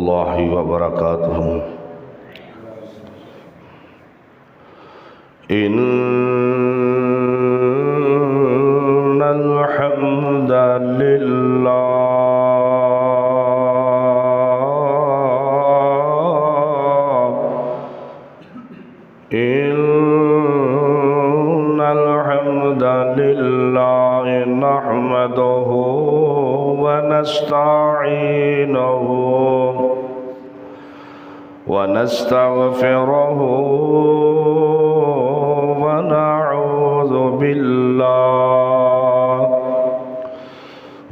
الله وبركاته. إن الحمد لله نحمده ونستعينه ونستغفره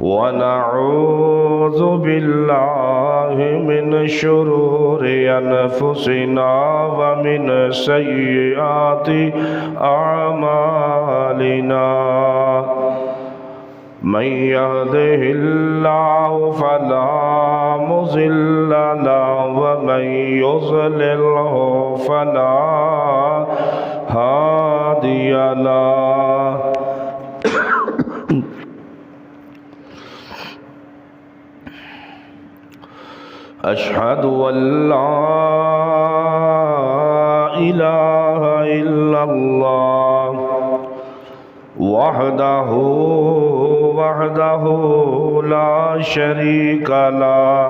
ونعوذ بالله من شرور أنفسنا ومن سيئات أعمالنا. من يهده الله فلا مضل له ومن يضلله فلا هادي له. أشهد أن لا إله إلا الله وحده لا شريك له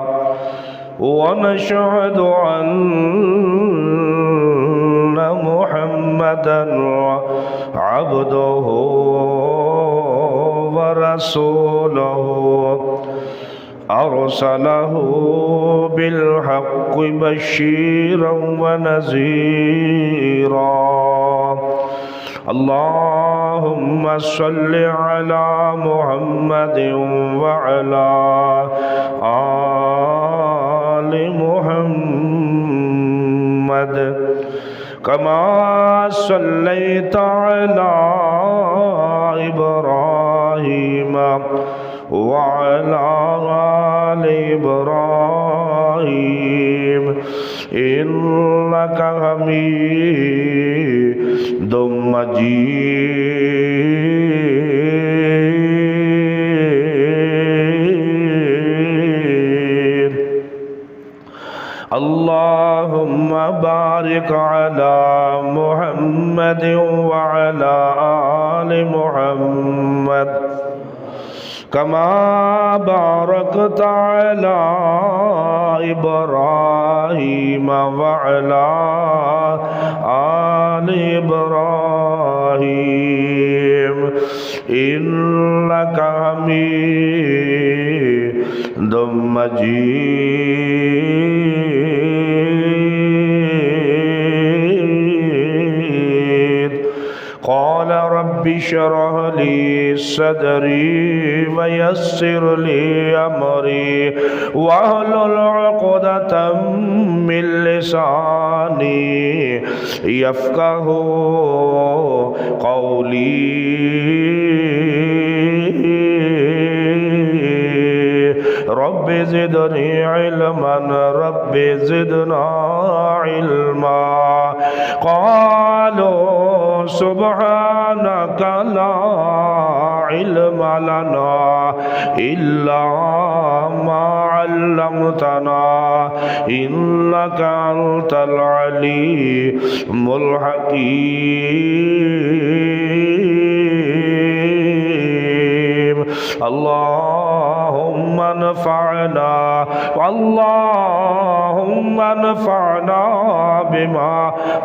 ونشهد أن محمدا عبده ورسوله أرسله بالحق بشيرا ونذيرا. اللهم صل على محمد وعلى آل محمد كما صليت على إبراهيم وعلى آل إبراهيم إنك حميد مجيد. اللهم بارك على محمد وعلى آل محمد كما باركت على إبراهيم وعلى آل إبراهيم إنك حميد مجيد. قال رب اشرح لي صدري ويسر لي أمري واحلل عقدة من لساني يفقه قولي. رب زدني علما رب زدنا علما. قالوا سبحانك لا علم لنا إلا ما علمتنا إنك أنت العليم الحكيم. اللهم انفعنا بما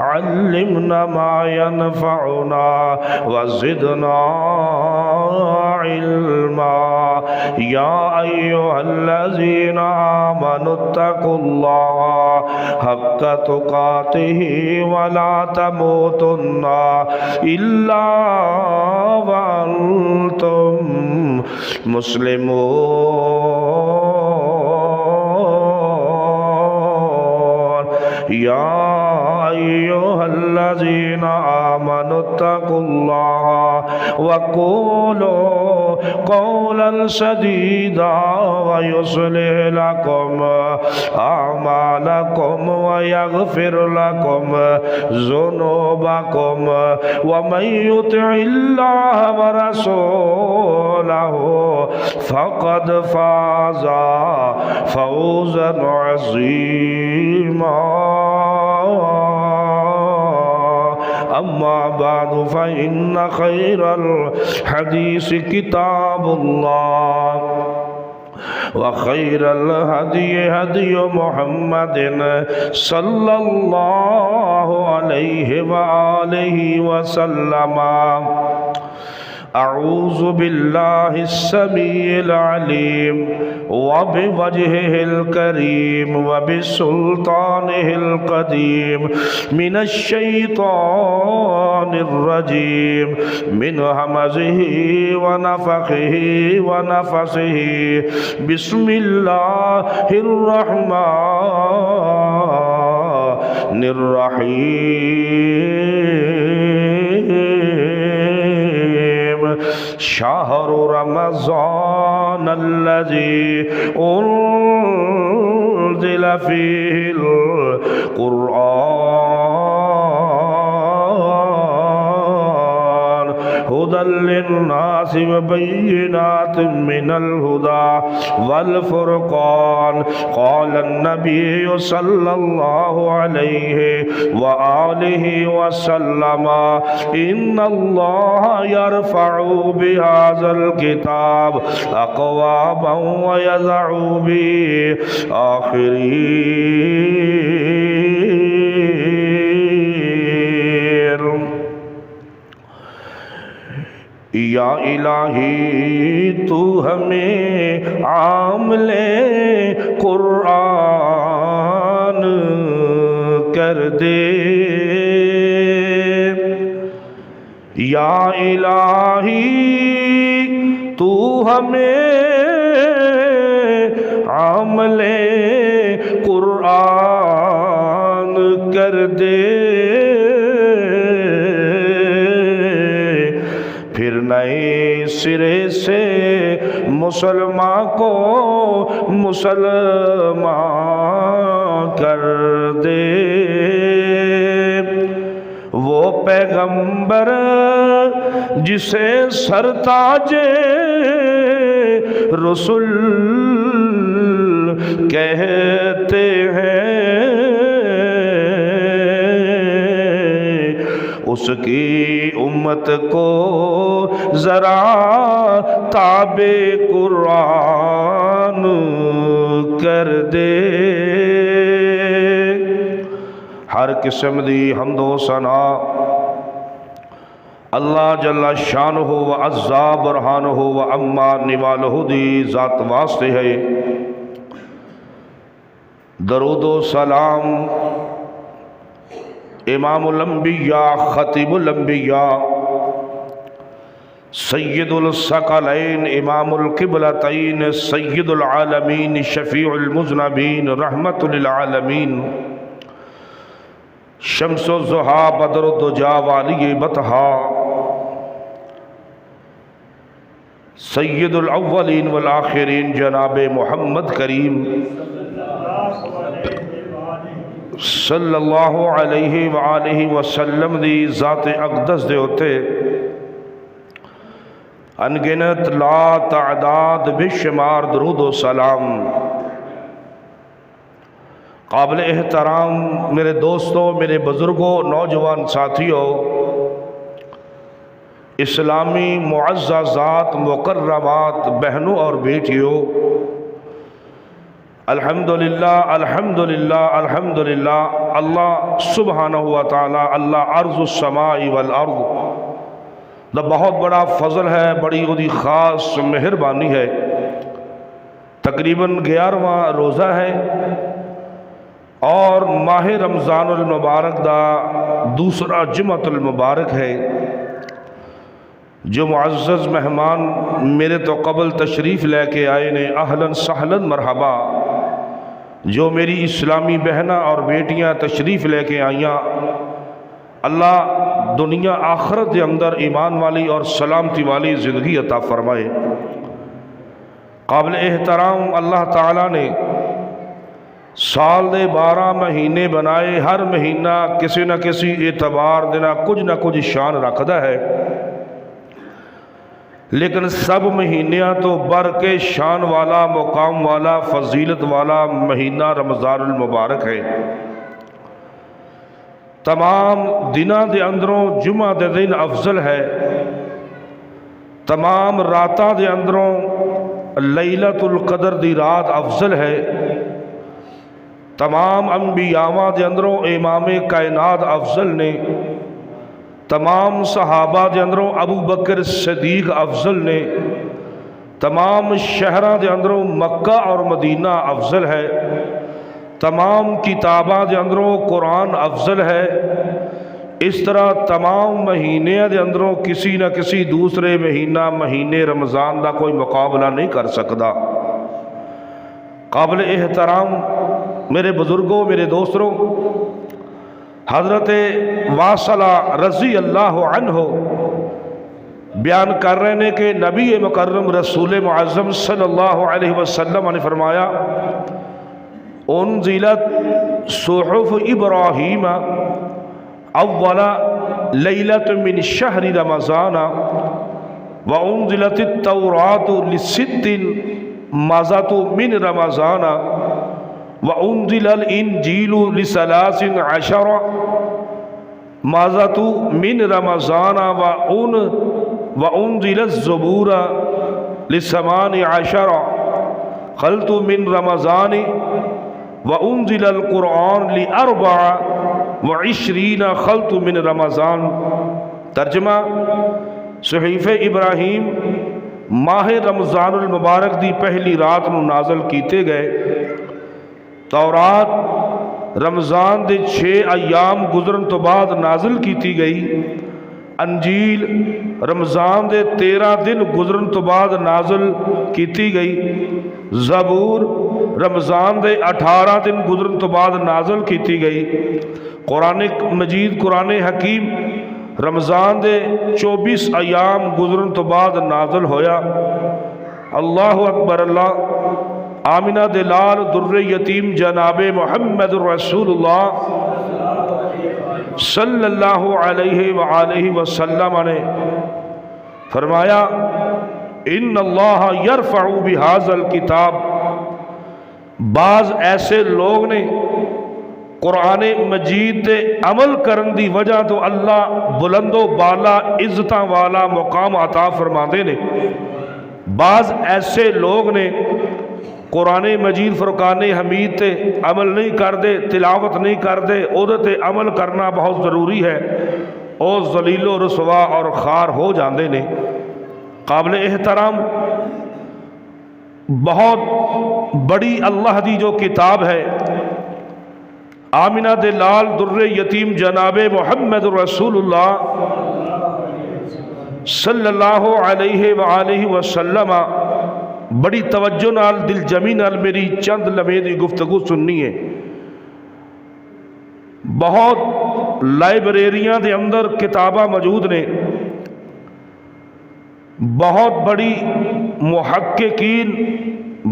علمنا ما ينفعنا وزدنا علما. يا أيها الذين آمنوا اتقوا الله حق تقاته ولا تموتن إلا وأنتم مسلمون. يا أيها الذين آمنوا اتقوا الله وقولوا قولا سديدا ويصلح لكم أعمالكم ويغفر لكم ذنوبكم ومن يطع الله ورسوله فقد فاز فوزا عظيما. أما بعد فإن خير الحديث كتاب الله وخير الهدي هدي محمد صلى الله عليه وآله وسلم. أعوذ بالله السميع العليم وبوجهه الكريم وبسلطانه القديم من الشيطان الرجيم من همزه ونفخه ونفسه. بسم الله الرحمن الرحيم. شهر رمضان الذي أنزل فيه القرآن هدى للناس وبينات من الهدى والفرقان. قال النبي صلى الله عليه وآله وسلم إن الله يرفع بهذا الكتاب أقواما ويضع به آخرين. یا الہی تو ہمیں عامل قرآن کر دے. یا الہی تو ہمیں عامل قرآن کر دے. پھر نئے سرے سے مسلمان کو مسلمان کر دے. وہ پیغمبر جسے سرتاج رسول کہتے ہیں اس کی امت کو ذرا تابع قرآن کر دے. ہر قسم دی حمد و ثنا اللہ جل شانہ و عزا برہانہ و اما نوالہ دی ذات واسطے ہے. درود و سلام امام الانبیاء خطیب الانبیاء سید الثقلین امام القبلتین سید العالمین شفیع المذنبین رحمت للعالمین شمس الضحیٰ بدر الدجا والی بطحا سید الاولین والآخرین جناب محمد کریم صلی اللہ علیہ وآلہ وسلم دی ذات اقدس دے ہوتے انگنت لا تعداد بے شمار درود و سلام. قابل احترام میرے دوستوں، میرے بزرگوں، نوجوان ساتھیوں، اسلامی معززات مکرمات بہنوں اور بیٹیوں، الحمدللہ الحمدللہ الحمدللہ. اللہ سبحانہ وتعالی اللہ عرض السماء والارض دا بہت بڑا فضل ہے، بڑی خودی خاص مہربانی ہے. تقریباً 11واں روزہ ہے اور ماہ رمضان المبارک دا دوسرا جمعۃ المبارک ہے. جو معزز مہمان میرے تو قبل تشریف لے کے آئے نے اہلاً سہلاً مرحبا. جو میری اسلامی بہنیں اور بیٹیاں تشریف لے کے آئیاں، اللہ دنیا آخرت دے اندر ایمان والی اور سلامتی والی زندگی عطا فرمائے۔ قابل احترام اللہ تعالیٰ نے سال دے 12 مہینے بنائے، ہر مہینہ کسی نہ کسی اعتبار دینا کچھ نہ کچھ شان رکھدا ہے، لیکن سب مہینیاں تو بڑھ کے شان والا، مقام والا، فضیلت والا مہینہ رمضان المبارک ہے۔ تمام دنوں دے اندروں جمعہ دے دن افضل ہے، تمام راتاں دے اندروں لیلۃ القدر دی رات افضل ہے، تمام انبیاء دے اندروں امام کائنات افضل نے، تمام صحابہ دے اندروں ابو بکر صدیق افضل نے، تمام شہراں دے اندروں مکہ اور مدینہ افضل ہے، تمام کتاباں دے اندروں قرآن افضل ہے۔ اس طرح تمام مہینے دے اندروں کسی نہ کسی دوسرے مہینے رمضان دا کوئی مقابلہ نہیں کر سکتا۔ قابل احترام میرے بزرگوں، میرے دوستوں، حضرت واصلہ رضی اللہ عنہ بیان کر رہے ہیں کہ نبی مکرم رسول معظم صلی اللہ علیہ وسلم نے فرمایا، انزلت صحف ابراہیم اول لیلۃ من شہر رمضان وانزلت التوراۃ لست مضت من رمضان وانزل الانجیل لثلاث عشر مضت من رمضان وانزل الزبور لثمان عشر خلط من رمضان وانزل القرآن لاربع وعشرین خلط من رمضان۔ ترجمہ، صحیفہ ابراہیم ماہ رمضان المبارک دی پہلی رات نو نازل کیتے گئے، تورات رمضان دے 6 ایام گزرن تو بعد نازل کیتی گئی، انجیل رمضان دے 13 دن گزرن تو بعد نازل کیتی گئی، زبور رمضان دے 18 دن گزرن تو بعد نازل کیتی گئی، قرآن مجید قرآن حکیم رمضان دے 24 ایام گزرن تو بعد نازل ہویا۔ اللہ اکبر اللہ۔ آمنہ دلال در یتیم جناب محمد رسول اللہ صلی اللہ علیہ وآلہ وسلم نے فرمایا، ان اللہ یرفع بہذا الکتاب، بعض ایسے لوگ نے قرآن مجید تے عمل کرن دی وجہ تو اللہ بلند و بالا عزتاں والا مقام عطا فرماندے نے، بعض ایسے لوگ نے قرآن مجید فرقان حمید تے عمل نہیں کر دے، تلاوت نہیں کر دے، اودے تے عمل کرنا بہت ضروری ہے، او ذلیل و رسوا اور خار ہو جاندے نے۔ قابل احترام بہت بڑی اللہ دی جو کتاب ہے، آمنہ دلال در یتیم جناب محمد رسول اللہ صلی اللہ علیہ وآلہ وسلم، بڑی توجہ نال دل جمی نال میری چند لمحے دی گفتگو سننی ہے۔ بہت لائبریریاں دے اندر کتاباں موجود نے، بہت بڑی محققین،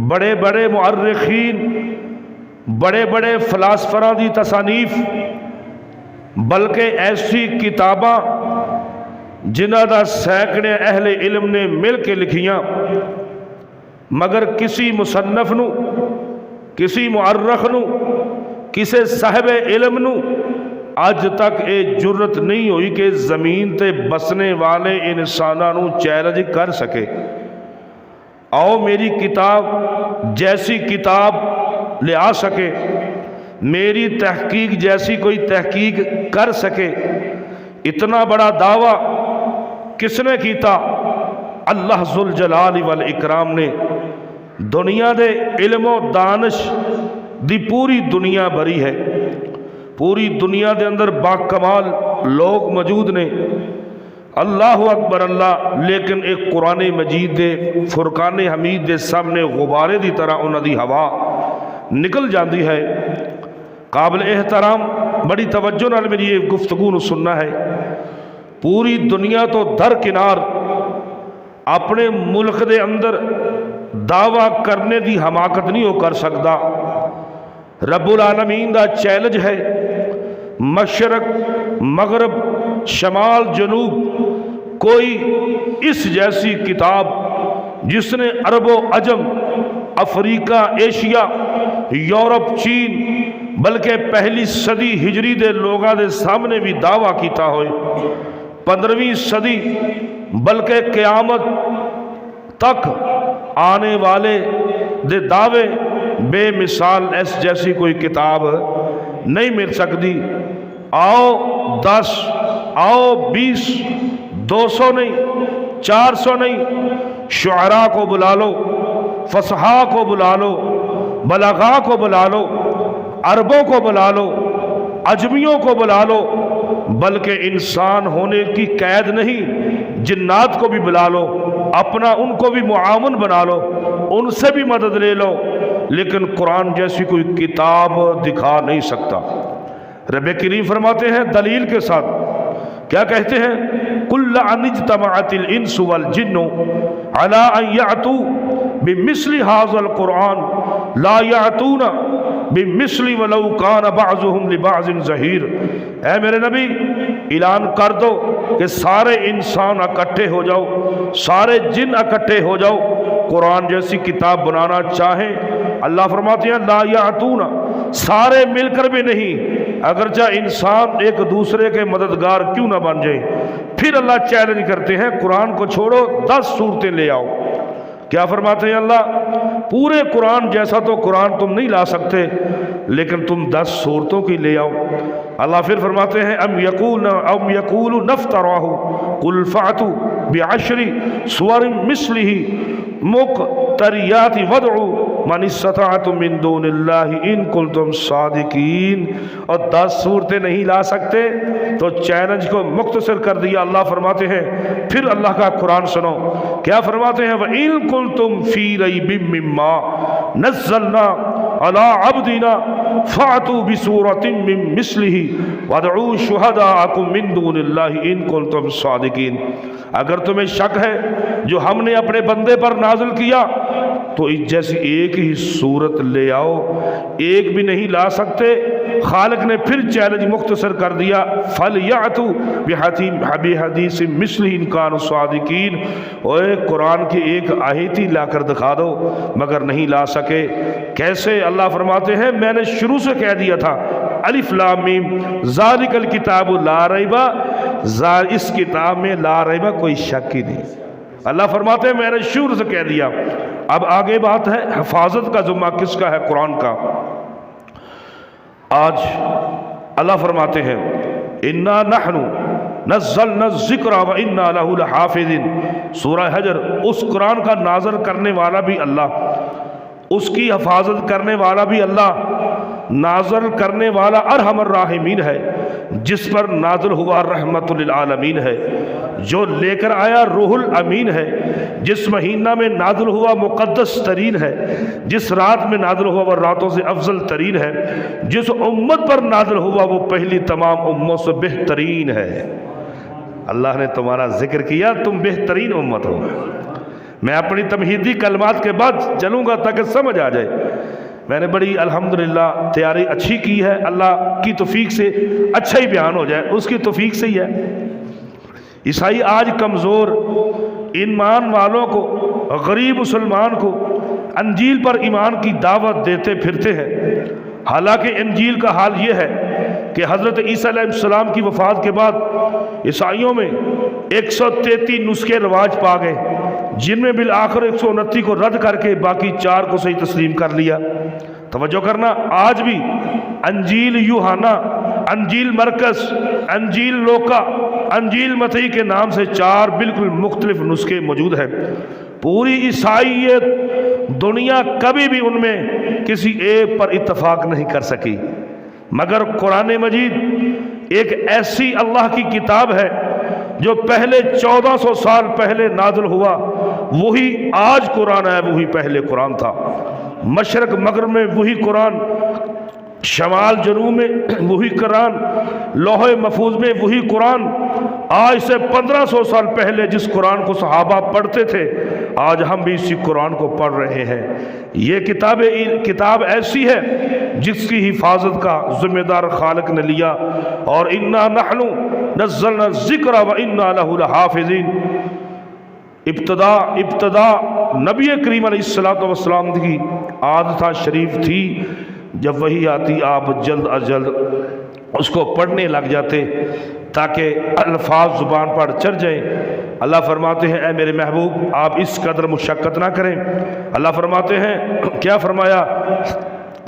بڑے بڑے مؤرخین، بڑے بڑے فلاسفراں دی تصانیف، بلکہ ایسی کتاباں جنہ دا سینکڑے اہل علم نے مل کے لکھیاں، مگر کسی مصنف نو، کسی مؤرخ نو، کسی صاحب علم نو اج تک اے جرت نہیں ہوئی کہ زمین تے بسنے والے انساناں نو چیلنج کر سکے، آؤ میری کتاب جیسی کتاب لے آ سکے، میری تحقیق جیسی کوئی تحقیق کر سکے۔ اتنا بڑا دعویٰ کس نے کیتا؟ اللہ ذوالجلال والاکرام نے۔ دنیا دے علم و دانش دی پوری دنیا بری ہے، پوری دنیا دے اندر باکمال لوگ موجود نے، اللہ اکبر اللہ، لیکن ایک قرآن مجید دے فرقان حمید دے سامنے غبارے دی طرح انہاں دی ہوا نکل جاندی ہے۔ قابل احترام بڑی توجہ نال میری یہ گفتگو نو سننا ہے۔ پوری دنیا تو درکنار اپنے ملک دے اندر دعویٰ کرنے دی حماقت نہیں ہو کر سکتا۔ رب العالمین دا چیلنج ہے، مشرق مغرب شمال جنوب کوئی اس جیسی کتاب جس نے عرب و عجم، افریقہ، ایشیا، یورپ، چین بلکہ پہلی صدی ہجری دے لوگاں دے سامنے بھی دعویٰ کیتا ہوئے، 15ویں صدی بلکہ قیامت تک آنے والے دے دعوے بے مثال اس جیسی کوئی کتاب نہیں مل سکتی۔ آؤ 10، آؤ 20، 200 نہیں، 400 نہیں، شعراء کو بلا لو، فصحاء کو بلا لو، بلغاء کو بلا لو، عربوں کو بلا لو، عجمیوں کو بلا لو، بلکہ انسان ہونے کی قید نہیں، جنات کو بھی بلا لو، اپنا ان کو بھی معاون بنا لو، ان سے بھی مدد لے لو، لیکن قرآن جیسی کوئی کتاب دکھا نہیں سکتا۔ رب کریم فرماتے ہیں دلیل کے ساتھ، کیا کہتے ہیں؟ قُلْ لَعَنِ اجْتَمَعَتِ الْإِنسُ وَالْجِنُّ عَلَىٰ أَن يَأْتُوا بِمِثْلِ هَٰذَا الْقُرْآنِ لَا يَأْتُونَ بِمِثْلِ وَلَوْ كَانَ بَعْضُهُمْ لِبَعْضٍ ظَهِيرٌ۔ اے میرے نبی اعلان کر دو کہ سارے انسان اکٹھے ہو جاؤ، سارے جن اکٹھے ہو جاؤ، قرآن جیسی کتاب بنانا چاہیں، اللہ فرماتے ہیں لا یاتون، سارے مل کر بھی نہیں، اگرچہ انسان ایک دوسرے کے مددگار کیوں نہ بن جائیں۔ پھر اللہ چیلنج کرتے ہیں قرآن کو چھوڑو، 10 صورتیں لے آؤ۔ کیا فرماتے ہیں اللہ؟ پورے قرآن جیسا تو قرآن تم نہیں لا سکتے، لیکن تم 10 صورتوں کی لے آؤ۔ اللہ پھر فرماتے ہیں ام یقولون نفتراہ قل فأتوا بعشر سور مثلہ مقتریات وادعوا من استطعتم من دون اللہ ان کنتم صادقین۔ اور 10 صورتیں نہیں لا سکتے تو چیلنج کو مختصر کر دیا۔ اللہ فرماتے ہیں پھر اللہ کا قرآن سنو، کیا فرماتے ہیں وَإِن كُنتُمْ فِي رَيْبٍ مِّمَّا نَزَّلْنَا عَلَىٰ عَبْدِنَا فَأْتُوا بِسُورَةٍ مِّن مِّثْلِهِ وَادْعُوا شُهَدَاءَكُم مِّن دُونِ اللَّهِ إِن كُنتُمْ صَادِقِينَ۔ اگر تمہیں شک ہے جو ہم نے اپنے بندے پر نازل کیا تو جیسی ایک ہی صورت لے آؤ، ایک بھی نہیں لا سکتے۔ خالق نے پھر چیلنج مختصر کر دیا فَلْيَأْتُوا بِحَدِيثٍ مِّثْلِهِ إِن كَانُوا صَادِقِينَ۔ اوے قرآن کی ایک آیت ہی لا کر دکھا دو، مگر نہیں لا سکے۔ کیسے؟ اللہ فرماتے ہیں میں نے شروع سے کہہ دیا تھا الف لام میم ذالک الکتاب لا ریب، اس کتاب میں لا ریب کوئی شک ہی نہیں۔ اللہ فرماتے ہیں میں نے شروع سے کہہ دیا۔ اب آگے بات ہے حفاظت کا ذمہ کس کا ہے؟ قرآن کا۔ آج اللہ فرماتے ہیں انا نحن نزلنا الذکر وانا لہ لحافظون۔ سورہ حجر، اس قرآن کا نازل کرنے والا بھی اللہ، اس کی حفاظت کرنے والا بھی اللہ، نازل کرنے والا ارحم الراحمین ہے، جس پر نازل ہوا رحمت للعالمین ہے، جو لے کر آیا روح الامین ہے، جس مہینہ میں نازل ہوا مقدس ترین ہے، جس رات میں نازل ہوا وہ راتوں سے افضل ترین ہے، جس امت پر نازل ہوا وہ پہلی تمام امت سے بہترین ہے۔ اللہ نے تمہارا ذکر کیا، تم بہترین امت ہو۔ میں اپنی تمہیدی کلمات کے بعد چلوں گا تاکہ سمجھ آ جائے۔ میں نے بڑی الحمدللہ تیاری اچھی کی ہے، اللہ کی توفیق سے اچھا ہی بیان ہو جائے، اس کی توفیق سے ہی ہے۔ عیسائی آج کمزور ایمان والوں کو، غریب مسلمان کو انجیل پر ایمان کی دعوت دیتے پھرتے ہیں، حالانکہ انجیل کا حال یہ ہے کہ حضرت عیسیٰ علیہ السلام کی وفات کے بعد عیسائیوں میں 133 نسخے رواج پا گئے، جن میں بالآخر 129 کو رد کر کے باقی 4 کو صحیح تسلیم کر لیا۔ توجہ کرنا، آج بھی انجیل یوحنا، انجیل مرکز، انجیل لوکا، انجیل متی کے نام سے 4 بالکل مختلف نسخے موجود ہیں۔ پوری عیسائیت دنیا کبھی بھی ان میں کسی ایک پر اتفاق نہیں کر سکی، مگر قرآن مجید ایک ایسی اللہ کی کتاب ہے جو پہلے 1400 سال پہلے نازل ہوا، وہی آج قرآن ہے، وہی پہلے قرآن تھا۔ مشرق مغرب میں وہی قرآن، شمال جنوب میں وہی قرآن، لوح محفوظ میں وہی قرآن، آج سے 1500 سال پہلے جس قرآن کو صحابہ پڑھتے تھے آج ہم بھی اسی قرآن کو پڑھ رہے ہیں۔ یہ کتاب ایسی ہے جس کی حفاظت کا ذمہ دار خالق نے لیا، اور انا نحن نزلنا الذکر و انا لہ لحافظین۔ ابتدا نبی کریم علیہ السلام کی عادت شریف تھی، جب وحی آتی آپ جلد از جلد اس کو پڑھنے لگ جاتے تاکہ الفاظ زبان پر چڑھ جائیں۔ اللہ فرماتے ہیں اے میرے محبوب آپ اس قدر مشقت نہ کریں۔ اللہ فرماتے ہیں کیا فرمایا؟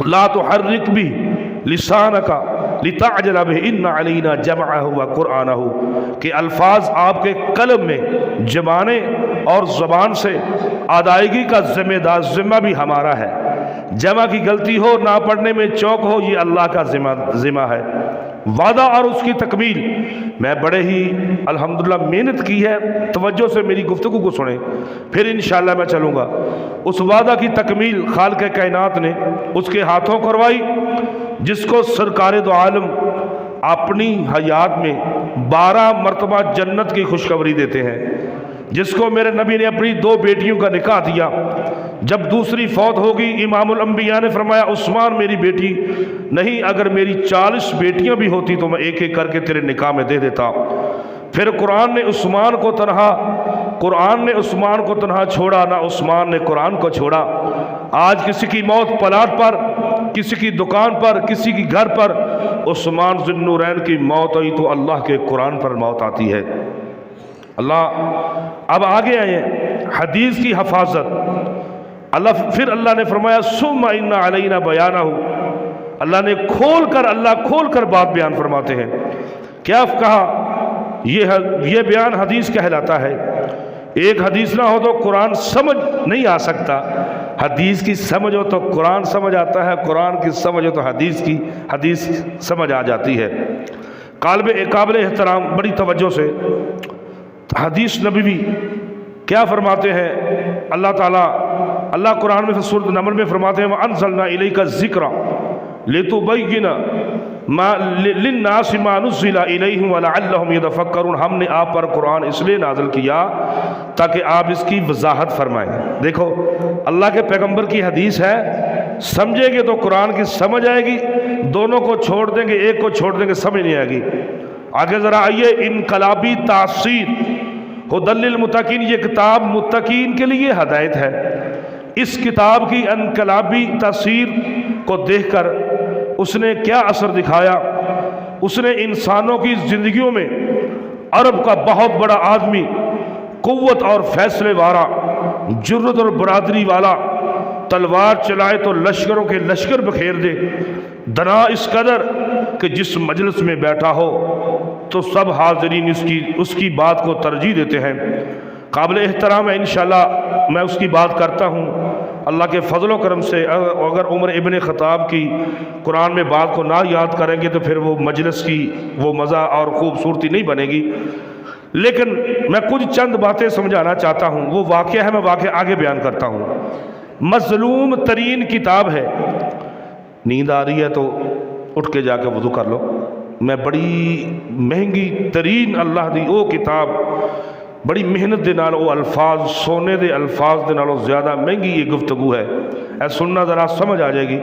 لا تحرک بھی لسانک لتعجل بہ ان علینا جمعہ و قرآنہ، کہ الفاظ آپ کے قلب میں جمانے اور زبان سے ادائیگی کا ذمہ بھی ہمارا ہے۔ جمع کی غلطی ہو، نہ پڑھنے میں چوک ہو، یہ اللہ کا ذمہ ہے۔ وعدہ اور اس کی تکمیل میں بڑے ہی الحمدللہ محنت کی ہے، توجہ سے میری گفتگو کو سنیں پھر انشاءاللہ میں چلوں گا۔ اس وعدہ کی تکمیل خالق کائنات نے اس کے ہاتھوں کروائی، جس کو سرکار دو عالم اپنی حیات میں 12 مرتبہ جنت کی خوشخبری دیتے ہیں، جس کو میرے نبی نے اپنی 2 بیٹیوں کا نکاح دیا۔ جب دوسری فوت ہوگی امام الانبیاء نے فرمایا عثمان میری بیٹی نہیں، اگر میری 40 بیٹیاں بھی ہوتی تو میں ایک ایک کر کے تیرے نکاح میں دے دیتا۔ پھر قرآن نے عثمان کو تنہا چھوڑا، نہ عثمان نے قرآن کو چھوڑا۔ آج کسی کی موت پلاٹ پر، کسی کی دکان پر، کسی کی گھر پر، عثمان ذو النورین کی موت ہوئی تو اللہ کے قرآن پر موت آتی ہے۔ اب آگے آئے حدیث کی حفاظت۔ پھر اللہ نے فرمایا ثم ان علینا بیانہ، اللہ کھول کر بات بیان فرماتے ہیں۔ کیا کہا؟ یہ بیان حدیث کہلاتا ہے۔ ایک حدیث نہ ہو تو قرآن سمجھ نہیں آ سکتا، حدیث کی سمجھ ہو تو قرآن سمجھ آتا ہے، قرآن کی سمجھ ہو تو حدیث سمجھ آ جاتی ہے۔ قابل احترام بڑی توجہ سے حدیث نبوی کیا فرماتے ہیں؟ اللہ قرآن میں سورۃ نمل میں فرماتے ہیں وَأَنزَلْنَا إِلَيْكَ الذِّكْرَ لِتُبَيِّنَ لِلنَّاسِ مَا نُزِّلَ إِلَيْهِمْ وَلَعَلَّهُمْ يَتَفَكَّرُونَ، ہم نے آپ پر قرآن اس لیے نازل کیا تاکہ آپ اس کی وضاحت فرمائیں۔ دیکھو اللہ کے پیغمبر کی حدیث ہے، سمجھیں گے تو قرآن کی سمجھ آئے گی، دونوں کو چھوڑ دیں گے، ایک کو چھوڑ دیں گے، سمجھ نہیں آئے گی۔ آگے ذرا آئیے، انقلابی تاثیر ھدی للمتقین، یہ کتاب متقین کے لیے ہدایت ہے۔ اس کتاب کی انقلابی تاثیر کو دیکھ کر اس نے کیا اثر دکھایا؟ اس نے انسانوں کی زندگیوں میں عرب کا بہت بڑا آدمی، قوت اور فیصلے والا، جرت اور برادری والا، تلوار چلائے تو لشکروں کے لشکر بکھیر دے، دنا اس قدر کہ جس مجلس میں بیٹھا ہو تو سب حاضرین اس کی بات کو ترجیح دیتے ہیں۔ قابل احترام ہے، انشاءاللہ میں اس کی بات کرتا ہوں۔ اللہ کے فضل و کرم سے اگر عمر ابن خطاب کی قرآن میں بات کو نہ یاد کریں گے تو پھر وہ مجلس کی وہ مزہ اور خوبصورتی نہیں بنے گی، لیکن میں کچھ چند باتیں سمجھانا چاہتا ہوں۔ وہ واقعہ ہے، میں واقعہ آگے بیان کرتا ہوں۔ مظلوم ترین کتاب ہے۔ نیند آ رہی ہے تو اٹھ کے جا کے وضو کر لو۔ میں بڑی مہنگی ترین اللہ دی وہ کتاب، بڑی محنت دے نال وہ الفاظ، سونے دے الفاظ دے نالوں زیادہ مہنگی یہ گفتگو ہے، اے سننا ذرا سمجھ آ جائے گی۔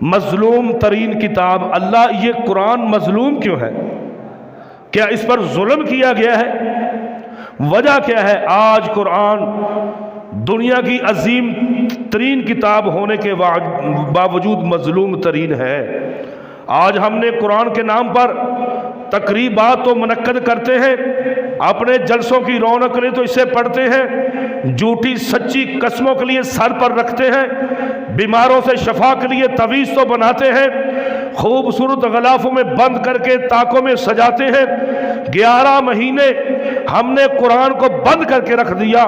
مظلوم ترین کتاب، اللہ یہ قرآن مظلوم کیوں ہے؟ کیا اس پر ظلم کیا گیا ہے؟ وجہ کیا ہے؟ آج قرآن دنیا کی عظیم ترین کتاب ہونے کے باوجود مظلوم ترین ہے۔ آج ہم نے قرآن کے نام پر تقریبات تو منعقد کرتے ہیں، اپنے جلسوں کی رونق کے لیے تو اسے پڑھتے ہیں، جھوٹی سچی قسموں کے لیے سر پر رکھتے ہیں، بیماروں سے شفا کے لیے تعویذ تو بناتے ہیں، خوبصورت غلافوں میں بند کر کے طاقوں میں سجاتے ہیں۔ 11 مہینے ہم نے قرآن کو بند کر کے رکھ دیا،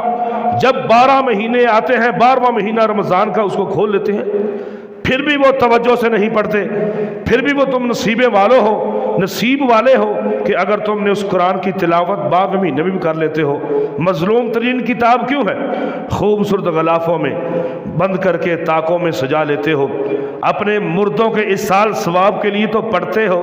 جب 12 مہینے آتے ہیں، 12واں مہینہ رمضان کا، اس کو کھول لیتے ہیں، پھر بھی وہ توجہ سے نہیں پڑھتے، پھر بھی وہ تم نصیب والے ہو کہ اگر تم نے اس قرآن کی تلاوت 12 مہینے میں بھی کر لیتے ہو۔ مظلوم ترین کتاب کیوں ہے؟ خوبصورت غلافوں میں بند کر کے طاقوں میں سجا لیتے ہو، اپنے مردوں کے اصال ثواب کے لیے تو پڑھتے ہو،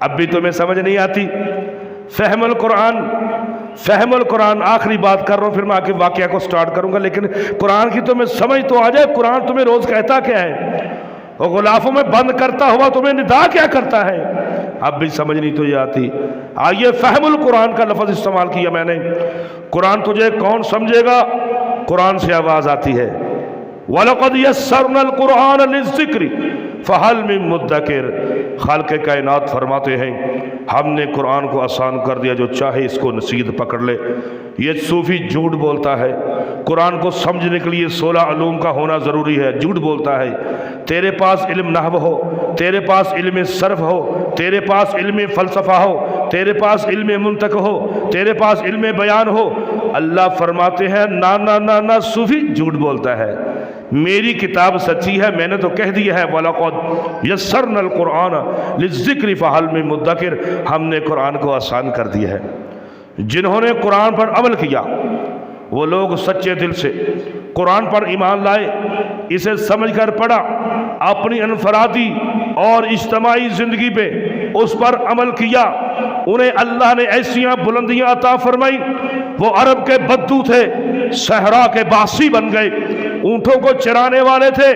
اب بھی تمہیں سمجھ نہیں آتی؟ فہم القرآن آخری بات کر رہا ہوں، پھر میں آ کے واقعہ کو سٹارٹ کروں گا، لیکن قرآن کی تمہیں سمجھ تو آ جائے۔ قرآن تمہیں روز کہتا کیا ہے؟ وہ غلافوں میں بند کرتا ہوا تمہیں ندا کیا کرتا ہے؟ اب بھی سمجھ نہیں تو یہ آتی۔ آئیے فہم القرآن کا لفظ استعمال کیا میں نے۔ قرآن تجھے کون سمجھے گا؟ قرآن سے آواز آتی ہے وَلَقَدْ يَسَّرْنَا الْقُرْآنَ لِلذِّكْرِ فَهَلْ مِن مُدَّكِرٍ۔ خالق کائنات فرماتے ہیں ہم نے قرآن کو آسان کر دیا، جو چاہے اس کو نصیحت پکڑ لے۔ یہ صوفی جھوٹ بولتا ہے، قرآن کو سمجھنے کے لیے 16 علوم کا ہونا ضروری ہے، جھوٹ بولتا ہے۔ تیرے پاس علم نحو ہو، تیرے پاس علم صرف ہو، تیرے پاس علم فلسفہ ہو، تیرے پاس علم منطق ہو، تیرے پاس علم بیان ہو، اللہ فرماتے ہیں نا نا نا نا، صوفی جھوٹ بولتا ہے۔ میری کتاب سچی ہے، میں نے تو کہہ دیا ہے وَلَقَدْ يَسَّرْنَا الْقُرْآنَ لِلذِّكْرِ فَهَلْ مِن مُدَّكِرٍ۔ ہم نے قرآن کو آسان کر دیا ہے۔ جنہوں نے قرآن پر عمل کیا وہ لوگ سچے دل سے قرآن پر ایمان لائے، اسے سمجھ کر پڑھا، اپنی انفرادی اور اجتماعی زندگی پہ اس پر عمل کیا، انہیں اللہ نے ایسیاں بلندیاں عطا فرمائی۔ وہ عرب کے بدو تھے، صحرا کے باسی بن گئے، اونٹوں کو چرانے والے تھے،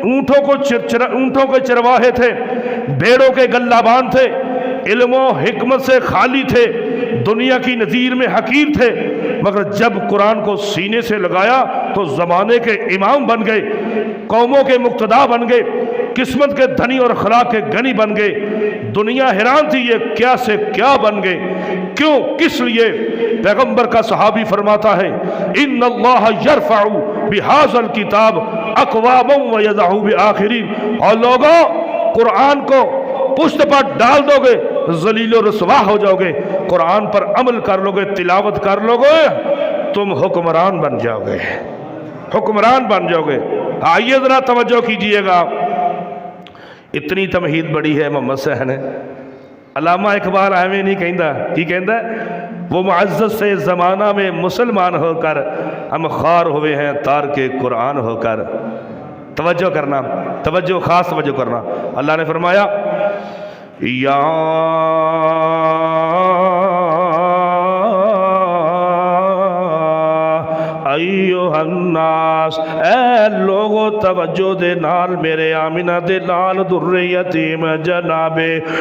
اونٹوں کے چرواہے تھے، بھیڑوں کے گلابان تھے، علم و حکمت سے خالی تھے، دنیا کی نظیر میں حقیر تھے، مگر جب قرآن کو سینے سے لگایا تو زمانے کے امام بن گئے، قوموں کے مقتدا بن گئے، قسمت کے دھنی اور اخلاق کے غنی بن گئے۔ دنیا حیران تھی یہ کیا سے کیا بن گئے، کیوں، کس لیے؟ پیغمبر کا صحابی فرماتا ہے ان اللہ یرفع بہذا الکتاب اقواما ویضع بآخرین۔ اور لوگوں قرآن کو پشت پر ڈال دو گے ذلیل و رسوا ہو جاؤ گے، قرآن پر عمل کر لو گے، تلاوت کر لو گے، تم حکمران بن جاؤ گے، حکمران بن جاؤ گے۔ آئیے ذرا توجہ کیجئے گا، اتنی تمہید بڑی ہے محمد صاحب نے۔ علامہ اقبال ایویں نہیں کہندا، کی کہندا ہے؟ وہ معزز سے زمانہ میں مسلمان ہو کر ہم خوار ہوئے ہیں تار کے قرآن ہو کر۔ توجہ کرنا، توجہ، خاص توجہ کرنا۔ اللہ نے فرمایا یا ایوہ الناس، اے لوگو توجہ دے نال میرے آمینہ دے لال در یتیم جناب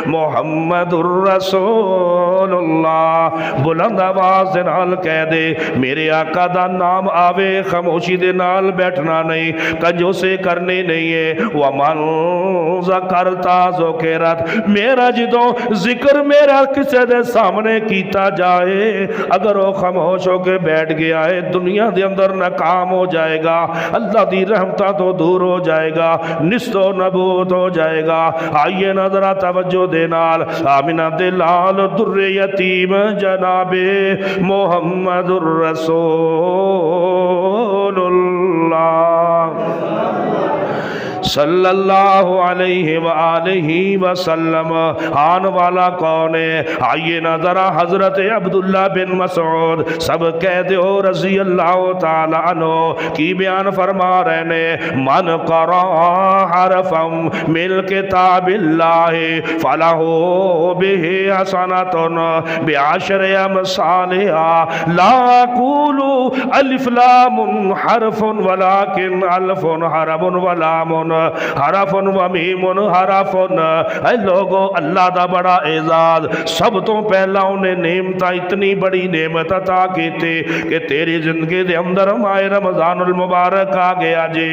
محمد الرسول اللہ، بلند آواز دے نال کہہ دے میرے آقا دا نام آوے، خاموشی دے نال بیٹھنا نہیں، کنجو سے کرنی نہیں ہے۔ وَمَنْ ذَكَرْتَ ذُكِرَتْ، میرا جدوں ذکر میرا کسے دے سامنے کیتا جائے، اگر وہ خاموش ہو کے بیٹھ گیا ہے دنیا دے اندر ناکام ہو جائے گا، اللہ دی رحمتہ تو دور ہو جائے گا، نست و نبود ہو جائے گا۔ آئیے نظرہ توجہ دے نال آمینہ دے لال در یتیم جناب محمد الرسول اللہ صلی اللہ علیہ وآلہ وسلم۔ آن والا کون ہے؟ آئیے نظرہ حضرت عبداللہ بن مسعود سب کہہ دے ہو رضی اللہ تعالیٰ عنہ کی بیان فرما رہے نے، من قرأ حرفا من کتاب اللہ فلہو بہ حسنۃ بعشر امثالہا، لا اقول الف لام حرف ولکن الف حرف ولام حرف و میم حرف۔ اے لوگو اللہ دا بڑا اعزاز، سب تو پہلا انہیں نعمت، اتنی بڑی نعمت عطا کیتے کہ تیری زندگی دے اندر ماہ رمضان المبارک آ گیا جی،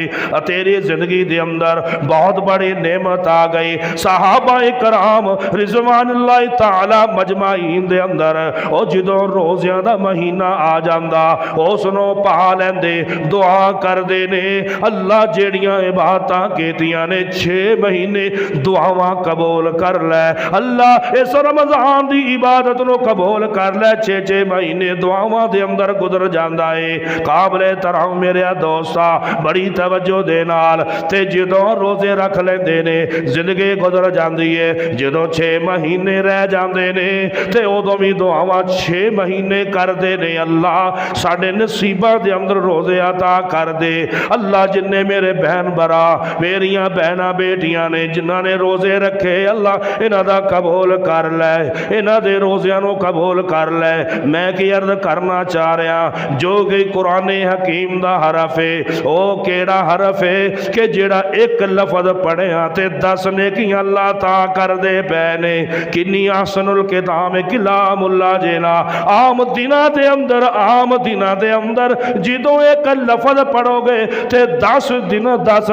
تیری زندگی دے اندر بہت بڑی نعمت آ گئی۔ صحابہ کرام رضوان اللہ تعالی مجمعین دے اندر او جدوں روزیاں دا مہینہ آ جاندا او سنو پا لیندے، دعا کر دے نے اللہ جیڑیاں عبادتاں کیتیاں نے 6 مہینے دعاواں قبول کر لے، اللہ اس رمضان دی عبادت نو قبول کر لے، 6 مہینے دعاواں دے اندر گزر جاندا ہے۔ قابل ترحم میرے دوستا بڑی توجہ دے نال تے جدوں روزے رکھ لیندے نے زندگی گزر جاندی ہے، جدوں 6 مہینے رہ جاندے نے تے ادوں بھی دعاواں 6 مہینے کر دے نے، اللہ ساڈے نصیباں دے اندر روزے عطا کر دے۔ اللہ جن نے میرے بہن برا میریاں بہناں بیٹیاں نے جنہاں نے روزے رکھے اللہ انہاں دا قبول کر لے انہاں دے روزیاں نو قبول کر لے میں کی عرض کرنا چاہ رہا جو کہ قرآن حکیم دا حرف ہے او کیڑا حرف ہے کہ جڑا ایک لفظ پڑھیا تے 10 نیکیاں اللہ تا کر دے پینے کنی احسن الکتاب کلام اللہ جینا عام دنہ دے اندر جدوں ایک لفظ پڑھو گے تے 10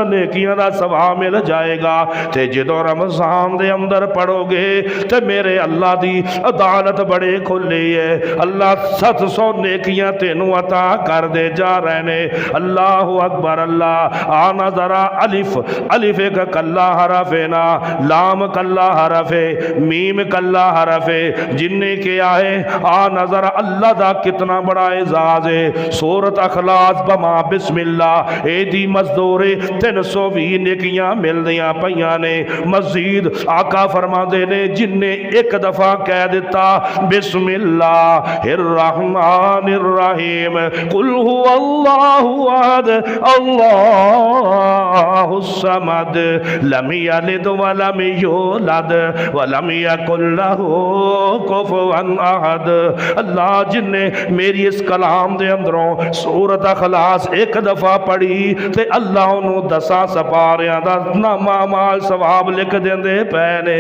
نیکیاں دا ثواب مل جائے گا تے جدوں رمضان دے اندر پڑھو گے تے میرے اللہ دی عدالت بڑے کھلی ہے اللہ 700 نیکیاں تینوں عطا کر دے جا رہے نے اللہ اکبر اللہ آنا ذرا الف ایک کلا حرف ہے نا لام کلا حرف ہے میم کلا حرف ہے جننے کے آئے آنا ذرا اللہ دا کتنا بڑا اعزاز ہے سورت اخلاص بما بسم اللہ اے دی مزدورے 320 نیکیاں مل دیاں پیاں نے مزید آقا فرما دے نے جننے ایک دفعہ کہہ دیتا بسم اللہ الرحمن الرحیم قل هو اللہ احد اللہ الصمد لم یلد ولم یولد ولم یکن لہ کفوا احد اللہ جن نے میری اس کلام دے اندروں سورت اخلاص ایک دفعہ پڑھی تے اللہ انہوں 10 سپاریاں دا نامہ مال ثواب لکھ دیندے پہنے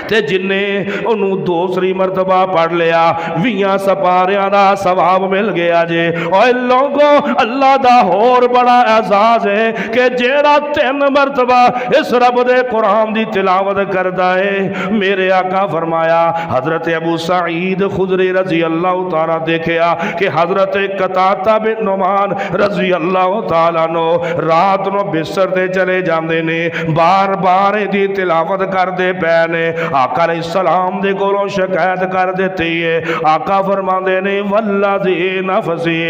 تے جن نے انہوں دوسری مرتبہ پڑھ لیا 20 سپاریاں دا ثواب مل گیا جے اور لوگوں اللہ دا اور بڑا اعزاز ہے کہ جیڑا 3 مرتبہ اس رب دے قرآن دی تلاوت کردا ہے میرے آقا فرمایا حضرت ابو سعید خدری رضی اللہ تعالیٰ دیکھیا کہ حضرت قطادہ بن نعمان رضی اللہ تعالیٰ نو رات نو بستر دے چلے جاندے نے بار بار دی تلاوت کر دے پینے آقا علیہ السلام دے کولوں شکایت کر دیتے ہے آقا فرما دے نے والذی نفسی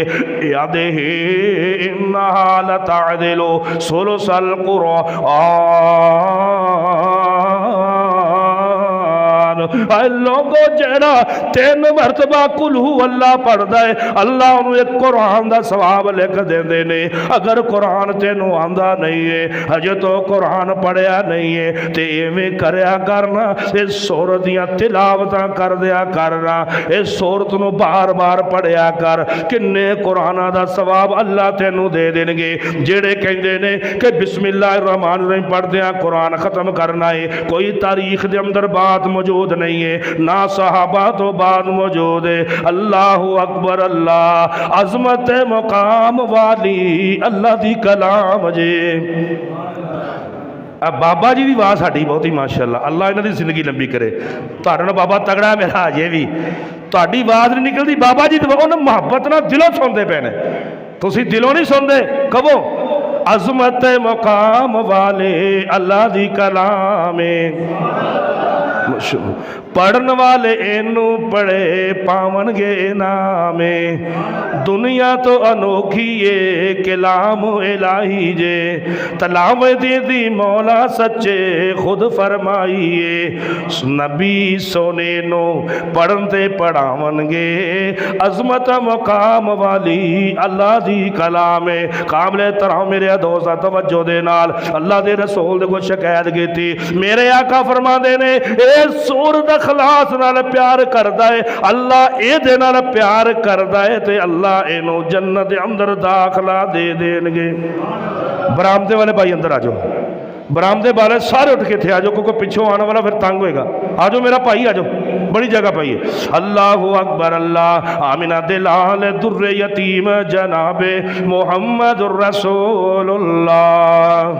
یادہ انہا لتعدلو ثلث القرآن اے لوگوں جیڑا 3 مرتبہ قل ہو اللہ پڑھ دے اللہ انہوں ایک قرآن دا ثواب لکھ دے دے نے اگر قرآن تینوں آندہ نہیں ہے ہجے تو قرآن پڑھیا نہیں ہے تے ایویں کریا کرنا اس سورت دیاں تلاوتاں کر دیا کرنا اس سورت نو بار بار پڑھیا کر کنے قرآن دا ثواب اللہ تینوں دے دیں گے جیڑے کہندے نے کہ بسم اللہ الرحمن الرحیم پڑھ دیا قرآن ختم کرنا ہے کوئی تاریخ دے اندر بات موجود نہیں ہے نہ صحابہ تو بات موجود ہے اللہ اکبر اللہ عظمت مقام والی اللہ دی کلام جے اب بابا جی دی آواز ساڈی بہت ہی ماشاءاللہ اللہ انہاں دی زندگی لمبی کرے تہاڈے نال بابا تگڑا ہے میرا اجے بھی تہاڈی آواز نہیں نکلدی بابا جی انہاں محبت نال دلوں سنتے پے نے تسی دلوں نہیں سنتے کہو عظمت مقام والے اللہ دی کلام پڑھن والے اینو پڑھے پاون گے نامے دنیا تو انوکھی یہ کلام الہی جے تلاوت دی مولا سچے خود فرمائیے نبی سونے نو پڑھن تے پڑھاون گے عظمت مقام والی اللہ دی کلام قابل احترام میرے دوستا توجہ دے نال اللہ دے رسول دے کو شکایت کی تھی میرے آقا فرما دے نے اے سورت اخلاص نال پیار کردا ہے اللہ اے دے نال پیار کردا ہے تے اللہ اینو جنت اندر داخلہ دے دین گے برآمدے والے بھائی اندر آجو برآمدے والے سارے اٹھ کے تھے آجو کیونکہ پیچھوں آنے والا پھر تنگ ہوئے گا آجو میرا بھائی آجو بڑی جگہ پائیے اللہ اکبر اللہ آمینہ دلال در یتیم جناب محمد الرسول اللہ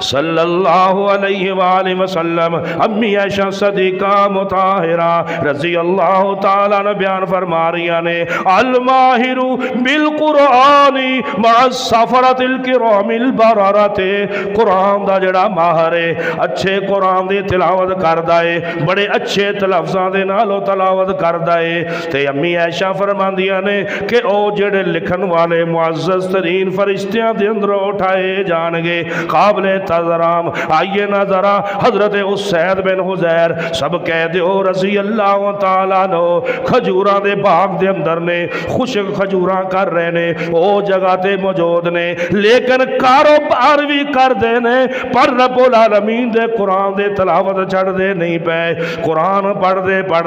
صلی اللہ علیہ وآلہ وسلم امی عائشہ صدیقہ مطاہرہ رضی اللہ تعالیٰ نے بیان فرما رہی نے الماہر بالقرآن مع السفرۃ الکرام البررۃ قرآن قرآن دا جڑا ماہر ہے اچھے قرآن دی تلاوت کردا ہے بڑے اچھے تلفظاں دے نالوں تلاوت کردا ہے تے امی عائشہ فرماندیاں نے کہ او جڑے لکھن والے معزز ترین فرشتیاں دے اندر اٹھائے جان گے قابل تذرام آئیے نہ ذرا حضرت اسید بن حضیر سب کہہ دیو رضی اللہ تعالیٰ نو کھجوراں دے باغ دے اندر نے خوشک کھجوراں کر رہے نے او جگہ تے موجود نے لیکن کاروبار بھی کر دے نے پر رب العالمین دے قرآن دے تلاوت چڑھ دے نہیں پے قرآن پڑھ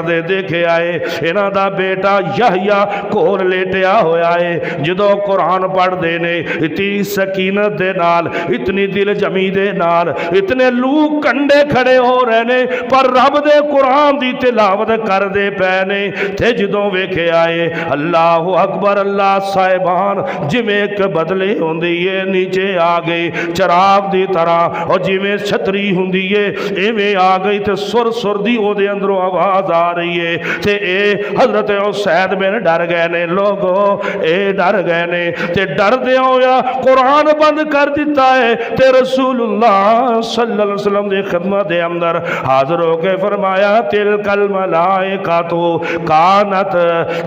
دے دیکھے آئے انہاں دا بیٹا یحییٰ کول لیٹیا ہویا ہے جدو قرآن پڑھ دے نے اتنی سکینت دے نال اتنی دل جمی دے نال اتنے لوگ کنڈے کھڑے ہو رہے نے پر رب دے قرآن دی تلاوت کر دے پینے تے جدوں ویکھے آئے اللہ اکبر اللہ صاحبان جویں ایک بدلے ہوندی ہے نیچے آ گئے چراغ دی طرح اور جویں چھتری ہوندی ہے ایویں آ گئی تے سر سر دی او دے اندروں آواز آ رہی ہے تے اے حضرت اسید بن ڈر گئے نے لوگو اے ڈر گئے نے تے ڈر دے ہویا قرآن بند کر دیتا ہے تے رسول اللہ صلی اللہ علیہ وسلم دے خدمت دے اندر حاضر ہو کے فرمایا تلک الملائکۃ کانت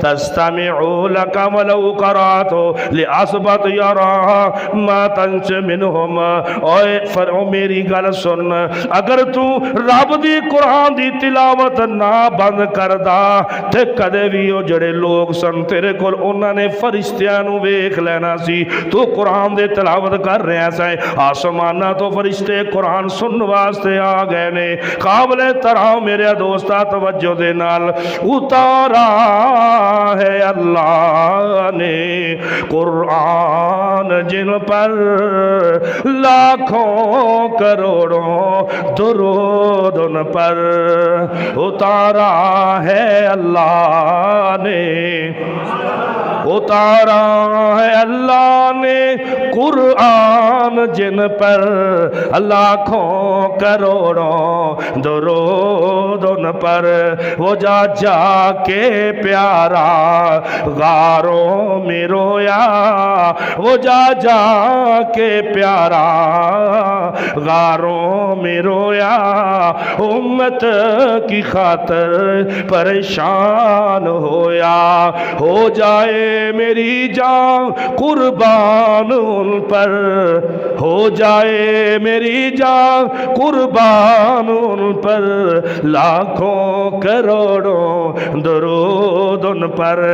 تستمع لک ولو قرات لأثبت یراها ما تنش منہم اوے میری گل سن اگر تو رب دی قرآن دی تلاوت نہ بند کردا تے کدے بھی او جڑے لوگ سن تیرے کول انہاں نے فرشتیاں نو ویکھ لینا سی تو قرآن دے تلاوت کر رہے سائیں آسمانہ تو فرشتے قرآن سن واسطے آ گئے نے قابل طرح میرے دوستا توجہ دے نال اتارا ہے اللہ نے قرآن جن پر لاکھوں کروڑوں درود ان پر اتارا ہے اللہ نے اتارا ہے اللہ نے قرآن جن پر لاکھوں کروڑوں درود ان پر وہ جا جا کے پیارا غاروں میں رویا وہ جا جا کے پیارا غاروں میں رویا امت کی خاطر پریشان ہویا ہو جائے میری جان قربان ان پر ہو جائے میری جان قربان ان پر لاکھوں کروڑوں درود ان پر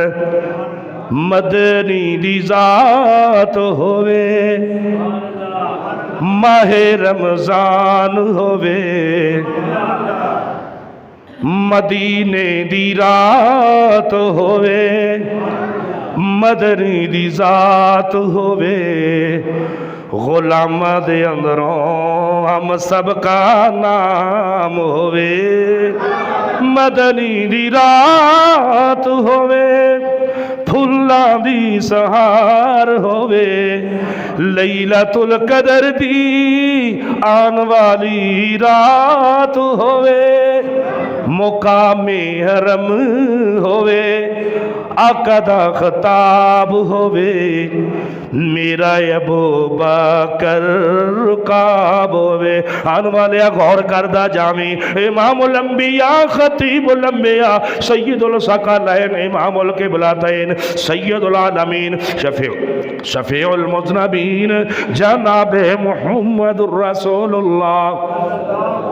مدنی دی ذات ہوئے ماہ رمضان ہوئے مدینے دی رات ہوئے مدنی دی ذات ہوئے غلام دے اندروں ہم سب کا نام ہوئے مدنی دی رات ہوئے پھلاں دی سہار ہوئے لیلۃ القدر دی آن والی رات ہوئے مقام حرم ہوئے آقا دا خطاب ہوئے میرا ابو بکر رکاب ہوئے آن والے غور کردہ جامی امام الانبیاء خطیب الانبیاء سید الثقلین امام القبلتین سید العالمین شفیع المذنبین جناب محمد الرسول اللہ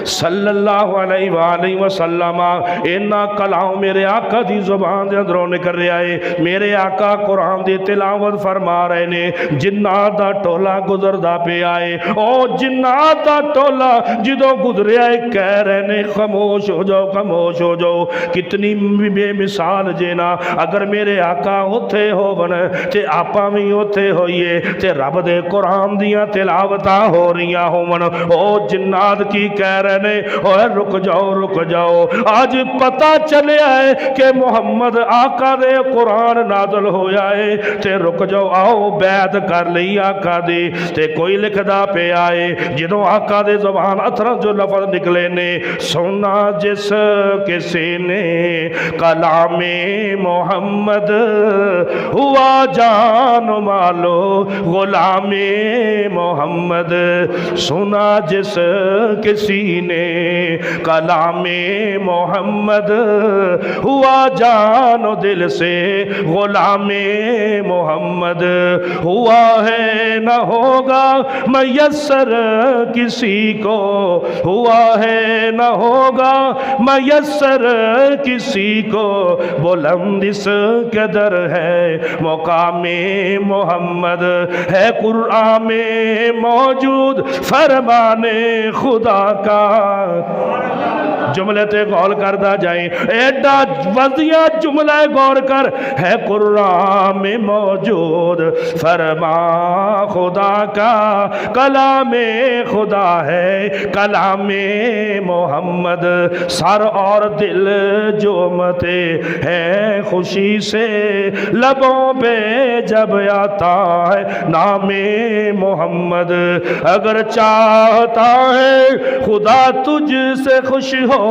صلی اللہ علیہ وآلہ وسلم اینا کلام میرے آقا دی زبان دے اندروں نکل رہے آئے میرے آقا قرآن دی تلاوت فرما رہے نے جنات دا ٹولا گزر دا پہ آئے او جنات دا ٹولا جدو گزرے آئے کہہ رہے نے خاموش ہو جاؤ خاموش ہو جاؤ کتنی بے مثال جینا اگر میرے آقا ہوتے ہو بن تے آپا بھی ہوتے ہوئیے تے رب دے قرآن دیاں تلاوتاں ہو رہیاں ہو من او جنات کی کہہ رہے نے اوے رک جاؤ آج پتہ چلیا ہے کہ محمد آقا دے قرآن نازل ہویا ہے تے رک جاؤ آؤ بیعت کر لئی آقا دی تے کوئی لکھدا پہ آئے جدوں آقا دے زبان اتھراں جو لفظ نکلے نے سونا جس کسی نے کلام محمد ہوا جان مالو غلام محمد سنا جس کسی نے کلام محمد ہوا جان و دل سے غلام محمد ہوا ہے نہ ہوگا میسر کسی کو ہوا ہے نہ ہوگا میسر کسی کو بلند اس قدر ہے مقام محمد ہے قرآن میں موجود فرمان خدا کا جملے تے غور کردہ جائیں ایڈا وضیع جملہ غور کر ہے قرآن میں موجود فرمان خدا کا کلام خدا ہے کلام محمد سر اور دل جو متے ہے خوشی سے لبوں پہ جب آتا ہے نام محمد اگر چاہتا ہے خدا تجھ سے خوش ہو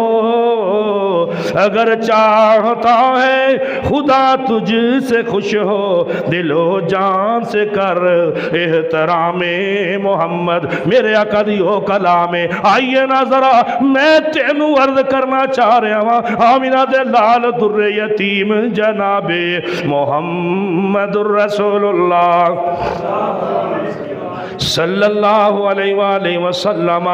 اگر چاہتا ہے خدا تجھ سے خوش ہو دل و جان سے کر احترام محمد میرے آقا دی ہو کلام آئیے نا ذرا میں تینوں عرض کرنا چاہ رہا ہوں آمینہ دے لال در یتیم جناب محمد الرسول اللہ صلی اللہ علیہ وآلہ وسلم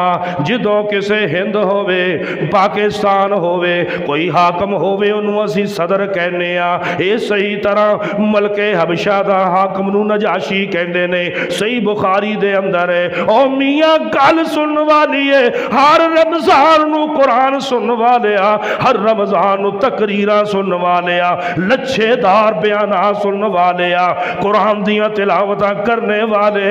جدوں کسے ہند ہووے پاکستان ہووے کوئی حاکم ہووے انہوں اسی صدر کہنے اے صحیح طرح ملک حبشہ دا حاکم نو نجاشی کہندے نے صحیح بخاری دے اندر ہے او میاں گل سن والی ہے ہر رمضان نو قرآن سن والیا ہر رمضان نو تقریرہ سن والیا لچھے دار بیانات سن والیا قرآن دیاں تلاوتاں کرنے والے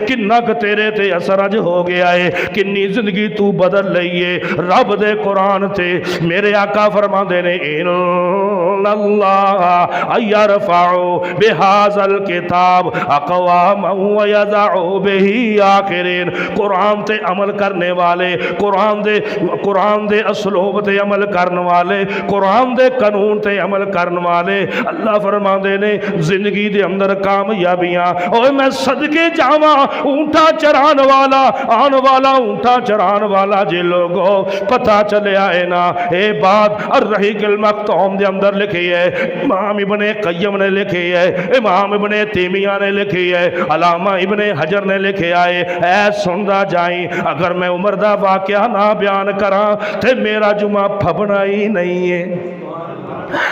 کنک تیرے تے اثر اج ہو گیا ہے کنی زندگی تو بدل لئیے رب دے قرآن تے میرے آقا فرما دینے ان اللہ یرفعو بہذا الکتاب اقوام ویضعو بہی آخرین قرآن تے عمل کرنے والے قرآن دے اسلوب تے عمل کرنے والے قرآن دے قانون تے عمل کرنے والے اللہ فرما دینے زندگی دے اندر کامیابیاں اوہ میں صدقے جاواں اونٹا چران والا آن والا اونٹا چران والا جی لوگوں پتہ چلے آئے نا اے بات الرحیق المختوم دے اندر لکھی ہے امام ابن قیم نے لکھی ہے امام ابن تیمیہ نے لکھی ہے علامہ ابن حجر نے لکھے آئے اے سندہ جائیں اگر میں عمر دا واقعہ نہ بیان کراں تے میرا جمعہ پھبنا ہی نہیں ہے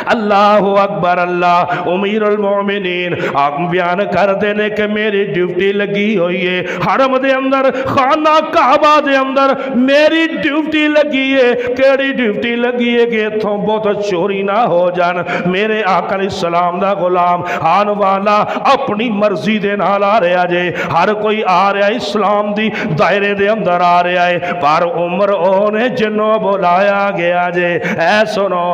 اللہ اکبر اللہ امیر المومنین آپ بیان کر دینے کہ میری ڈیوٹی لگی ہوئی ہے حرم دے اندر خانہ کعبہ دے اندر میری ڈیوٹی لگی ہے کیڑی ڈیوٹی لگی ہے کہ اتھوں بہت چوری نہ ہو جان میرے آقا علیہ السلام دا غلام آن والا اپنی مرضی دے نال آ رہا جے ہر کوئی آ رہا اسلام دی دائرے دے اندر آ رہا ہے پر عمر اونے جنوں بلایا گیا جے اے سنو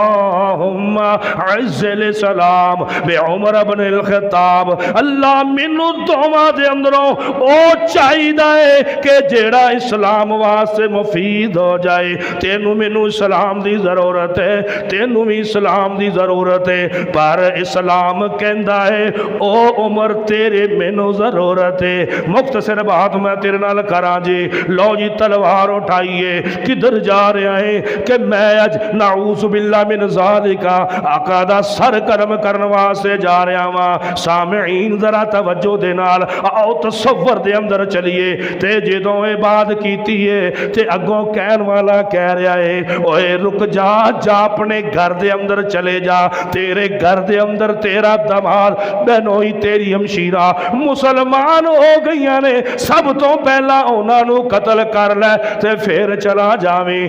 اللہم عز السلام بے عمر بن الخطاب اللہ منو دوما دے اندروں او چاہی دائے کہ جیڑا اسلام واسے مفید ہو جائے تینو منو اسلام دی ضرورت ہے تینو بھی اسلام دی ضرورت ہے پر اسلام کہندہ ہے او عمر تیرے منو ضرورت ہے مختصر بات میں تیرے نال کراں جی لو جی تلوار اٹھائیے کدھر جا رہے ہیں کہ میں اج نعوذ باللہ من ذالکا آقا دا سر کرم کرنوا سے جا رہا ہاں سامعین ذرا توجہ دے نال آؤ تصور دے اندر چلیے تے جدوں اے بات کیتی ہے تے اگوں کہن والا کہہ رہا ہے اوے رک جا جا اپنے گھر دے اندر چلے جا تیرے گھر دے اندر تیرا دماد بہنوئی تیری ہمشیرہ مسلمان ہو گئیاں نے سب تو پہلا انہاں نو قتل کر لے تے پھر چلا جاویں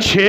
6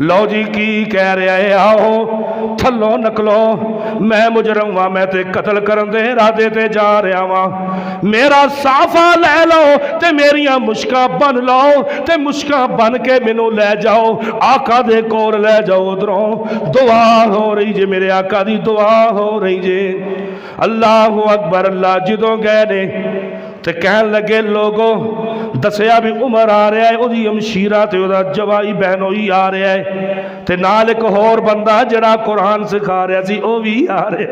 لو جی کی کہہ رہا ہے، آؤ تھلو نکلو، میں مجرم ہاں، میں تے قتل کرن دے ارادے تے جا رہا ہاں، میرا صافہ لے لو تے میریاں مشکاں بن لو تے مشکاں بن کے مینوں لے جاؤ، آقا دے کول لے جاؤ، ادھروں دعا ہو رہی جے، میرے آقا دی دعا ہو رہی جے۔ اللہ اکبر، اللہ جدوں گئے نے تے کہن لگے لوگوں دسیا بھی عمر آ رہا ہے، وہی ہمشیرہ تے وہدا جوائی بہنوئی آ رہا ہے تے نال ایک ہور بندہ جڑا قرآن سکھا رہا سی وہ بھی آ رہا ہے۔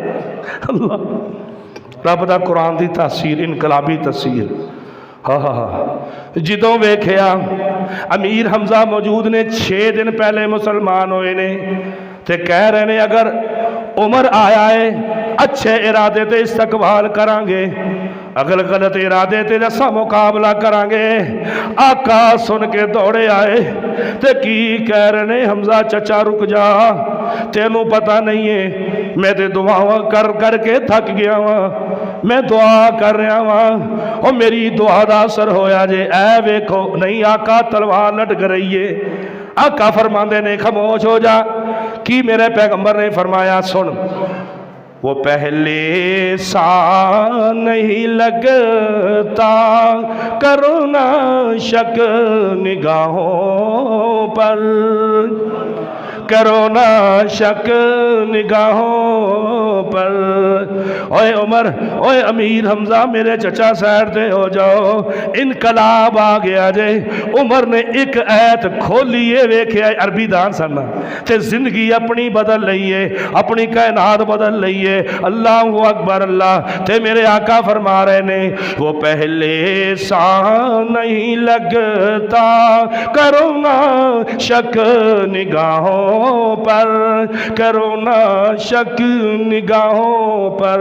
اللہ رب دا قرآن دی تاثیر، انقلابی تاثیر۔ ہاں ہاں ہاں، جدوں ویکھیا امیر حمزہ موجود نے، 6 دن پہلے مسلمان ہوئے نے تے کہہ رہے نے اگر عمر آیا ہے اچھے ارادے تے استقبال کریں گے، اگر غلط ارادے تے جیسا مقابلہ کریں گے۔ آقا سن کے دوڑے آئے تے کی کہہ رہے نے، حمزہ چچا رک جا، تینوں پتہ نہیں ہے میں تے دعا کر کر کے تھک گیا ہاں، میں دعا کر رہا ہاں اور میری دعا دا اثر ہویا جے، اے ویکھو نہیں آقا تلوار لٹک رہی ہے۔ آقا فرماندے نے خاموش ہو جا، کی میرے پیغمبر نے فرمایا سن، وہ پہلے سا نہیں لگتا، کرو نہ شک نگاہوں پر، کرو نہ شک نگاہوں پر۔ اوے عمر، اوے امیر حمزہ میرے چچا سائر تے ہو جاؤ، انقلاب آ گیا جے۔ عمر نے ایک آیت کھولیے ویکھیا، عربی دان سننا تے زندگی اپنی بدل لئیے، اپنی کائنات بدل لئیے۔ اللہ اکبر، اللہ تے میرے آقا فرما رہے نے، وہ پہلے سا نہیں لگتا، کرو نہ شک نگاہوں پر، کرو نہ شک نگاہوں پر۔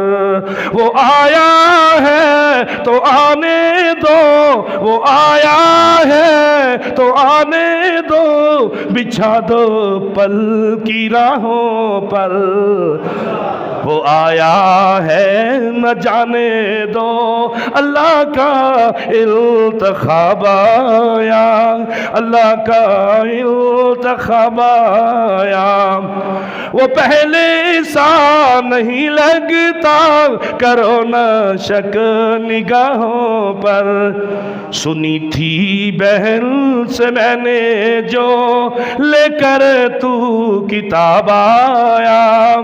وہ آیا ہے تو آنے دو، وہ آیا ہے تو آنے دو، بچھا دو پل کی راہوں پر۔ وہ آیا ہے نہ جانے دو، اللہ کا انتخاب آیا، اللہ کا انتخاب آیا۔ وہ پہلے سا نہیں لگتا، کرو نہ شک نگاہوں پر۔ سنی تھی بہن سے میں نے جو لے کر تو کتاب آیا،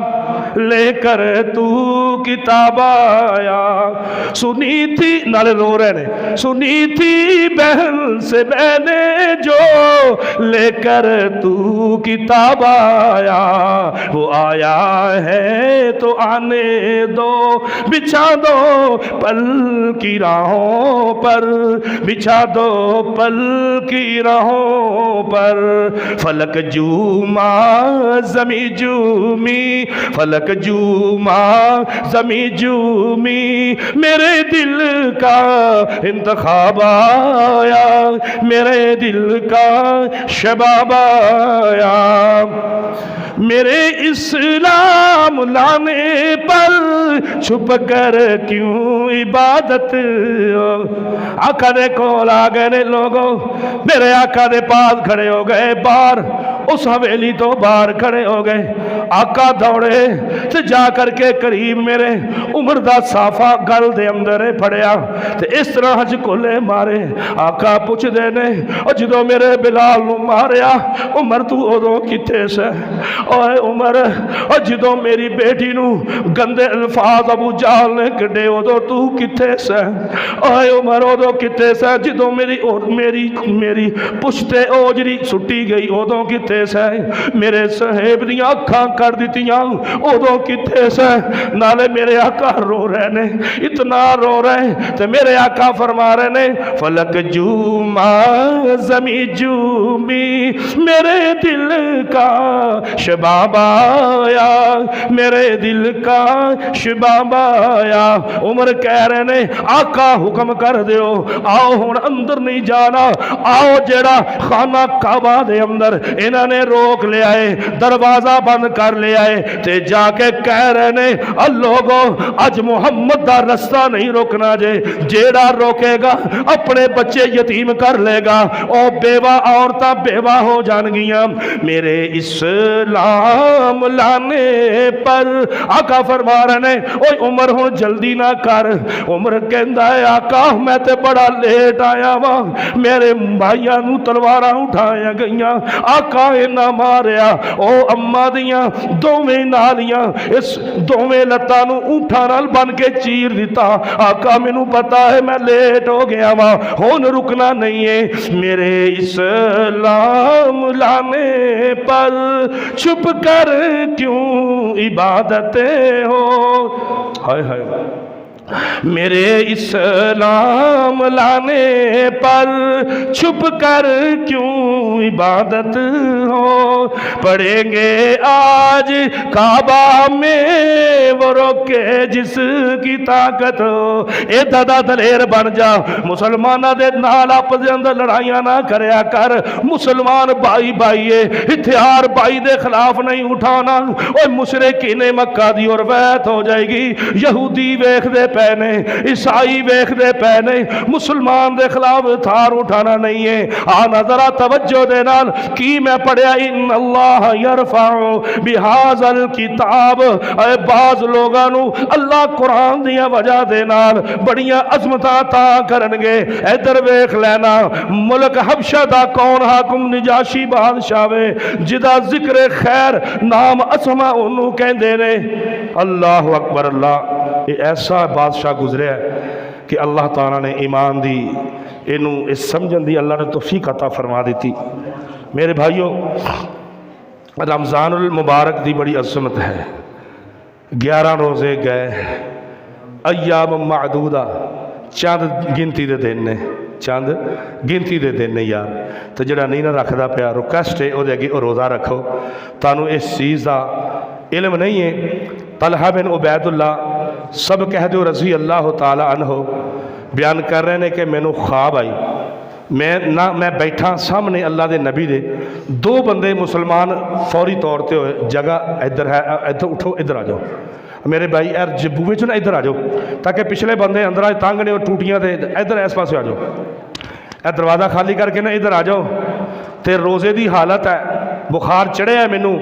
لے کر تو کتاب آیا۔ سنی تھی، نالے رو رہے نے، سنی تھی بہن سے میں نے جو لے کر تو کتاب آیا، وہ آیا ہے تو آنے دو، بچھا دو پل کی راہوں پر، بچھا دو پل کی راہوں پر۔ فلک جوما زمیں جومی، فلک جوما زمیں جومی، میرے دل کا انتخاب آیا، میرے دل کا شباب آیا۔ میرے اسلام لانے پر چھپ کر کیوں عبادت، آقا دے کول آ گئے نے لوگوں، میرے آقا دے پاس کھڑے ہو گئے، باہر اس حویلی تو باہر کھڑے ہو گئے۔ آقا دوڑے تے جا کر کے قریب میرے عمر دا صافہ گل دے اندر پھڑیا تے اس طرح جھکولے مارے۔ آقا پوچھ دے نے، اور جدو میرے بلال نو ماریا، عمر تو ادو کتے سے؟ اوے عمر، اور جدو میری بیٹی نو گندے الفاظ ابو جہل نے کڈے، ادو تو کتے سے؟ اوے عمر ادو کتے سے جدو میری پشتے اوجری سٹی گئی، ادو کتے سے؟ میرے صحیب دیاں اکھاں کر دیتیاں، ادو کتے سے؟ نالے میرے آقا رو رہے نے، اتنا رو رہے تے میرے آقا فرما رہے نے، فلک جوما زمیں جومی، میرے دل کا شباب آیا، میرے دل کا شباب آیا۔ عمر کہہ رہے نے، آقا حکم کر دیو، آؤ ہن اندر نہیں جانا، آؤ جیڑا خانہ کعبہ دے اندر انہاں انہوں نے روک لیا ہے، دروازہ بند کر لیا ہے تے جا کے کہہ رہے نے لوگو اج محمد دا رستہ نہیں روکنا جے، جیڑا روکے گا اپنے بچے یتیم کر لے گا، او بیوہ عورتاں بیوہ ہو جان گیاں۔ میرے اسلام لانے پر آقا فرما رہے نے اوے عمر ہن جلدی نہ کر۔ عمر کہندا ہے آقا میں تے بڑا لیٹ آیا وا، میرے بھائیاں نو تلواراں اٹھایا گئیاں، آقا نہ ماریا، او اما دیاں دوویں نالیاں اس دوویں لتاں نو اونٹھاں نال بن کے چیر دیتا۔ آقا مینوں پتا ہے میں لیٹ ہو گیا وا، ہن رکنا نہیں ہے۔ میرے اسلام لانے پر چھپ کر کیوں عبادتیں ہو، ہائے ہائے، میرے اسلام لانے پر چھپ کر کیوں عبادت ہو، پڑھیں گے آج کعبہ میں وہ روکے جس کی طاقت ہو۔ اے دادا دلیر بن جا، مسلمانہ دے نال آپس دے اندر لڑائیاں نہ کریا کر، مسلمان بھائی بھائیے، ہتھیار بھائی دے خلاف نہیں اٹھانا۔ اوہ مشرکین مکہ دی اور بیعت ہو جائے گی، یہودی ویکھ دے پینے، عیسائی ویکھ دے پینے، مسلمان دے خلاف تھار اٹھانا نہیں ہے۔ آنا ذرا توجہ دے نال کی میں پڑھیا ان اللہ یرفع بہذا الکتاب، اے بعض لوگانو اللہ قرآن دیا وجہ دے نال بڑیاں عظمتاں تا کرنگے۔ ادھر ویکھ لینا ملک حبشہ دا کون حاکم نجاشی بادشاہ وے جدا ذکر خیر نام اسما انہوں کہندے نے۔ اللہ اکبر، اللہ یہ ایسا بادشاہ گزرے ہے کہ اللہ تعالیٰ نے ایمان دی انہوں اس سمجھن دی اللہ نے توفیق عطا فرما دیتی۔ میرے بھائیوں رمضان المبارک دی بڑی عظمت ہے، 11 روزے گئے، ایام معدودہ، چند گنتی دے دن نے، چند گنتی دے دن نے یار، تو جڑا نہیں نہ رکھدا پیا ریکویسٹ ہے او دے اگے او روزہ رکھو، تانوں اس چیز دا علم نہیں ہے۔ طلحہ بن عبید اللہ سب کہہ دو رضی اللہ تعالیٰ عنہ بیان کر رہے ہیں کہ مینوں خواب آئی، میں بیٹھا سامنے اللہ دے نبی دے، دو بندے مسلمان فوری طور تے ہوئے، جگہ ادھر ہے، ادھر اٹھو ادھر آ جاؤ میرے بھائی، بوے چو نا ادھر آ جاؤ تاکہ پچھلے بندے اندر آج تانگ نے اور ٹوٹیاں دے، ادھر اس پاسے آ جاؤ، اے دروازہ خالی کر کے نا ادھر آ جاؤ، تے روزے دی حالت ہے، بخار چڑھے ہے مینوں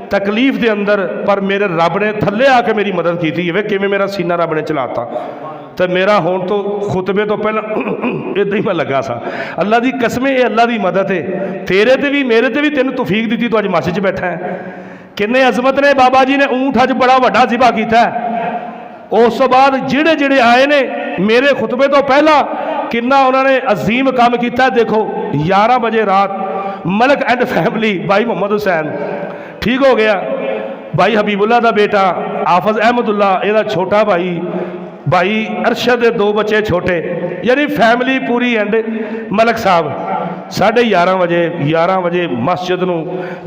تکلیف دے اندر، پر میرے رب نے تھلے آ کے میری مدد کی تھی، کہ میں میرا سینہ رب نے چلاتا، تو میرا ہون تو خطبے تو پہلے ادھر ہی میں لگا سا۔ اللہ دی قسمیں یہ اللہ دی مدد ہے، تیرے تے بھی میرے تے بھی تینوں توفیق دیتی تو آج مسجد بیٹھا ہے۔ کنے عظمت نے بابا جی نے اونٹ اج بڑا وڈا ذبح کیتا ہے، اس بعد جڑے جڑے آئے نے میرے خطبے تو پہلا کنا انہوں نے عظیم کام کیتا ہے۔ دیکھو 11 بجے رات ملک اینڈ فیملی بھائی محمد حسین ٹھیک ہو گیا، بھائی حبیب اللہ دا بیٹا حافظ احمد اللہ یہ چھوٹا بھائی ارشد دے 2 بچے چھوٹے، یعنی فیملی پوری اینڈ ملک صاحب 11:30 بجے مسجد نو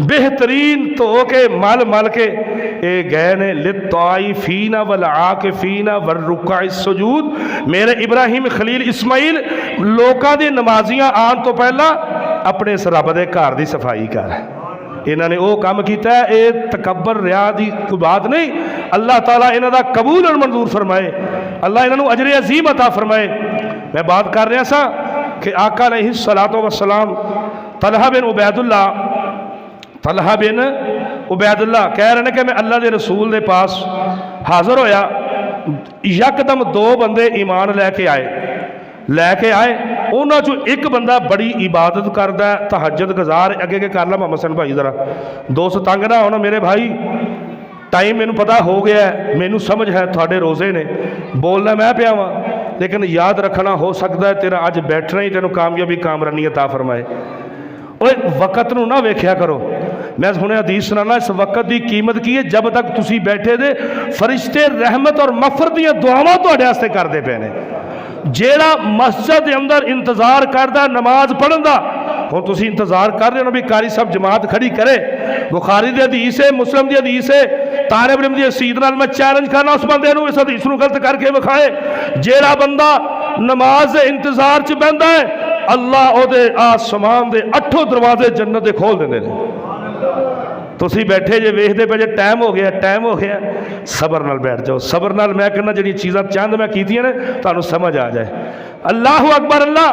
بہترین تو کے مل کے اے گئے نے للطائفین والعاکفین والرکع السجود۔ میرے ابراہیم خلیل اسماعیل لوکاں دی نمازیاں آن تو پہلا اپنے اس رب دے گھر دی صفائی کر، انہوں نے وہ کام کیتا ہے، اے تکبر ریا دی کوئی بات نہیں، اللہ تعالیٰ انہوں دا قبول اور منظور فرمائے، اللہ انہوں نے اجر عظیم عطا فرمائے۔ میں بات کر رہا سا کہ آقا علیہ السلام طلحہ بن عبید اللہ کہہ رہے ہیں کہ میں اللہ دے رسول دے پاس حاضر ہویا، یکدم 2 بندے ایمان لے کے آئے، انہاں چو ایک بندہ بڑی عبادت کردا ہے، تہجد گزار، اگے کے کر لا محمد حسین بھائی ذرا دوست تنگ نہ ہونا میرے بھائی، ٹائم مینوں پتا ہو گیا ہے، مینوں سمجھ ہے تھوڑے روزے نے، بولنا میں پیا ہاں، لیکن یاد رکھنا ہو سکتا ہے تیرا اج بیٹھنا ہی تینوں کامیابی کامرانی عطا فرمائے۔ اوے وقت نو نہ ویکھیا کرو، میں ہنے حدیث سنانا، اس وقت دی قیمت کی ہے جب تک تسی بیٹھے دے فرشتے رحمت اور مغفرت دیاں دعاواں تہاڈے واسطے کردے پے نے۔ جیڑا مسجد دے اندر انتظار کردا نماز پڑھن دا، ہن تسی انتظار کر رہے ہو بھی قاری صاحب جماعت کھڑی کرے، بخاری دی حدیث ہے، مسلم دی حدیث ہے، طالب علم دی سید نال میں چیلنج کرنا اس بندے نو اس حدیث نو غلط کر کے وکھائے۔ جیڑا بندہ نماز دے انتظار چ بہندا ہے، اللہ او دے آسمان دے 8 دروازے جنت دے کھول دیندے نے۔ ਤੁਸੀਂ ਬੈਠੇ ਜੇ ਵੇਖਦੇ ਪਏ ਜੇ ਟਾਈਮ ਹੋ ਗਿਆ ਸਬਰ ਨਾਲ ਬੈਠ ਜਾਓ। ਸਬਰ ਨਾਲ ਮੈਂ ਕਹਿੰਦਾ ਜਿਹੜੀ ਚੀਜ਼ਾਂ ਚੰਦ ਮੈਂ ਕੀਤੀਆਂ ਨੇ ਤੁਹਾਨੂੰ ਸਮਝ ਆ ਜਾਏ। ਅੱਲਾਹੁ ਅਕਬਰ। ਅੱਲਾਹ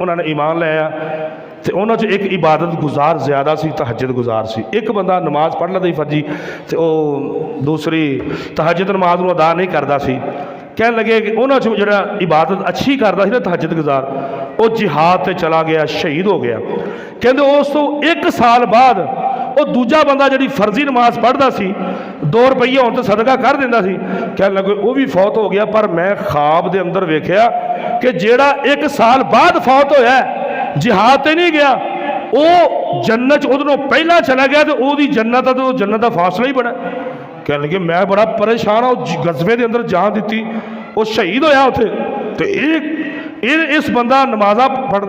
ਉਹਨਾਂ ਨੇ ਈਮਾਨ ਲਿਆ ਤੇ ਉਹਨਾਂ 'ਚ ਇੱਕ ਇਬਾਦਤ ਗੁਜ਼ਾਰ ਜ਼ਿਆਦਾ ਸੀ, ਤਹਜਦ ਗੁਜ਼ਾਰ ਸੀ। ਇੱਕ ਬੰਦਾ ਨਮਾਜ਼ ਪੜ੍ਹ ਲੈਂਦਾ ਸੀ ਫਰਜੀ ਤੇ ਉਹ ਦੂਸਰੀ ਤਹਜਦ ਨਮਾਜ਼ ਨੂੰ ਅਦਾ ਨਹੀਂ ਕਰਦਾ ਸੀ। ਕਹਿਣ ਲੱਗੇ ਕਿ ਉਹਨਾਂ 'ਚ ਜਿਹੜਾ ਇਬਾਦਤ ਅੱਛੀ ਕਰਦਾ ਸੀ ਨਾ ਤਹਜਦ ਗੁਜ਼ਾਰ, ਉਹ ਜਿਹਾਦ ਤੇ ਚਲਾ ਗਿਆ, ਸ਼ਹੀਦ ਹੋ ਗਿਆ। ਕਹਿੰਦੇ ਉਸ ਤੋਂ 1 ਸਾਲ ਬਾਅਦ ਉਹ ਦੂਜਾ ਬੰਦਾ ਜਿਹੜੀ ਫਰਜ਼ੀ ਨਮਾਜ਼ ਪੜ੍ਹਦਾ ਸੀ, 2 ਰੁਪਈਏ ਹੋਣ ਤੇ ਸਦਕਾ ਕਰ ਦਿੰਦਾ ਸੀ, ਕਹਿਣ ਲੱਗੇ ਉਹ ਵੀ ਫੌਤ ਹੋ ਗਿਆ। ਪਰ ਮੈਂ ਖਾਬ ਦੇ ਅੰਦਰ ਵੇਖਿਆ ਕਿ ਜਿਹੜਾ 1 ਸਾਲ ਬਾਅਦ ਫੌਤ ਹੋਇਆ ਜਿਹਾਦ ਤੇ ਨਹੀਂ ਗਿਆ, ਉਹ ਜੰਨਤ 'ਚ ਉਹਦੋਂ ਪਹਿਲਾਂ ਚਲਾ ਗਿਆ ਤੇ ਉਹਦੀ ਜੰਨਤ ਤੇ ਉਹ ਜੰਨਤ ਦਾ ਫਾਸਲਾ ਹੀ ਬੜਾ। ਕਹਿਣ ਲੱਗੇ ਮੈਂ ਬੜਾ ਪਰੇਸ਼ਾਨ ਹਾਂ, ਉਹ ਗਜ਼ਵੇ ਦੇ ਅੰਦਰ ਜਾਨ ਦਿੱਤੀ, ਉਹ ਸ਼ਹੀਦ ਹੋਇਆ ਉੱਥੇ ਤੇ ਇਸ ਬੰਦਾ ਨਮਾਜ਼ਾਂ ਪੜ੍ਹ।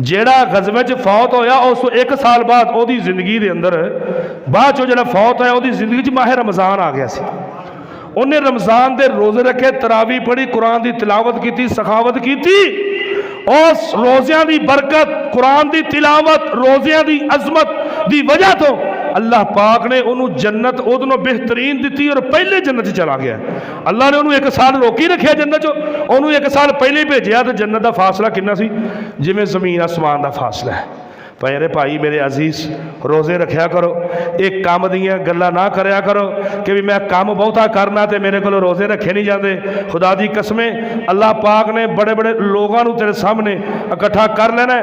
ਜਿਹੜਾ ਗਜ਼ਵੇ 'ਚ ਫੌਤ ਹੋਇਆ ਉਸ ਤੋਂ 1 ਸਾਲ ਬਾਅਦ ਉਹਦੀ ਜ਼ਿੰਦਗੀ ਦੇ ਅੰਦਰ ਬਾਅਦ 'ਚੋਂ ਜਿਹੜਾ ਫੌਤ ਹੋਇਆ ਉਹਦੀ ਜ਼ਿੰਦਗੀ 'ਚ ਮਾਹ ਰਮਜ਼ਾਨ ਆ ਗਿਆ ਸੀ। ਉਹਨੇ ਰਮਜ਼ਾਨ ਦੇ ਰੋਜ਼ੇ ਰੱਖੇ, ਤਰਾਵੀ ਪੜ੍ਹੀ, ਕੁਰਾਨ ਦੀ ਤਿਲਾਵਤ ਕੀਤੀ, ਸਖਾਵਤ ਕੀਤੀ। ਉਸ ਰੋਜ਼ਿਆਂ ਦੀ ਬਰਕਤ, ਕੁਰਾਨ ਦੀ ਤਿਲਾਵਤ, ਰੋਜ਼ਿਆਂ ਦੀ ਅਜ਼ਮਤ ਦੀ ਵਜ੍ਹਾ ਤੋਂ ਅੱਲਾਹ ਪਾਕ ਨੇ ਉਹਨੂੰ ਜੰਨਤ ਉਹਦੇ ਨਾਲੋਂ ਬਿਹਤਰੀਨ ਦਿੱਤੀ ਔਰ ਪਹਿਲੇ ਜੰਨਤ 'ਚ ਚਲਾ ਗਿਆ। ਅੱਲਾਹ ਨੇ ਉਹਨੂੰ 1 ਸਾਲ ਰੋਕੀ ਰੱਖਿਆ ਜੰਨਤ 'ਚੋਂ, ਉਹਨੂੰ 1 ਸਾਲ ਪਹਿਲੇ ਭੇਜਿਆ ਤੇ ਜੰਨਤ ਦਾ ਫਾਸਲਾ ਕਿੰਨਾ ਸੀ, ਜਿਵੇਂ ਜ਼ਮੀਨ ਅਸਮਾਨ ਦਾ ਫਾਸਲਾ ਹੈ। ਪਿਆਰੇ ਭਾਈ ਮੇਰੇ ਅਜ਼ੀਜ਼, ਰੋਜ਼ੇ ਰੱਖਿਆ ਕਰੋ, ਇਹ ਕੰਮ ਦੀਆਂ ਗੱਲਾਂ ਨਾ ਕਰਿਆ ਕਰੋ ਕਿ ਵੀ ਮੈਂ ਕੰਮ ਬਹੁਤਾ ਕਰਨਾ ਤੇ ਮੇਰੇ ਕੋਲ ਰੋਜ਼ੇ ਰੱਖੇ ਨਹੀਂ ਜਾਂਦੇ। ਖੁਦਾ ਦੀ ਕਸਮੇ ਅੱਲਾਹ ਪਾਕ ਨੇ ਬੜੇ ਬੜੇ ਲੋਗਾਂ ਨੂੰ ਤੇਰੇ ਸਾਹਮਣੇ ਇਕੱਠਾ ਕਰ ਲੈਣਾ।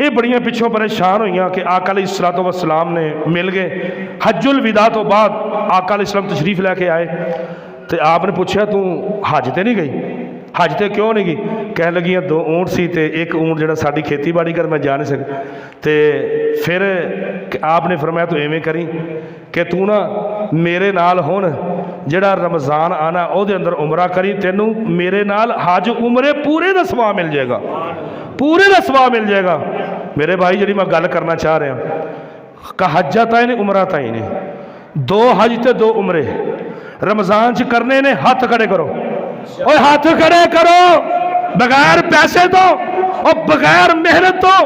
یہ بڑیاں پچھوں پریشان ہوئیاں کہ آقا علیہ الصلوۃ والسلام نے مل گئے حج الوداع تو بعد آقا علیہ السلام تشریف لے کے آئے تو آپ نے پوچھا تو حج تے نہیں گئی؟ حج تے کیوں نہیں گئی؟ کہنے لگیاں 2 اونٹ سی تے ایک اونٹ جڑا ساری کھیتی باڑی کر میں جا نہیں سکتا تے پھر آپ نے فرمایا تو ایویں کری کہ تو نا میرے نال ہون جڑا رمضان آنا او دے اندر عمرہ کری، تینوں میرے نال حج عمرے پورے دا ثواب مل جائے گا، پورے دا ثواب مل جائے گا۔ میرے بھائی جڑی میں گل کرنا چاہ رہا ہوں کہ حجتین عمرتین 2 حج تے 2 عمرے رمضان چ کرنے نے، ہاتھ کھڑے کرو، اوہ ہاتھ کھڑے کرو، بغیر پیسے تو اور بغیر محنت تو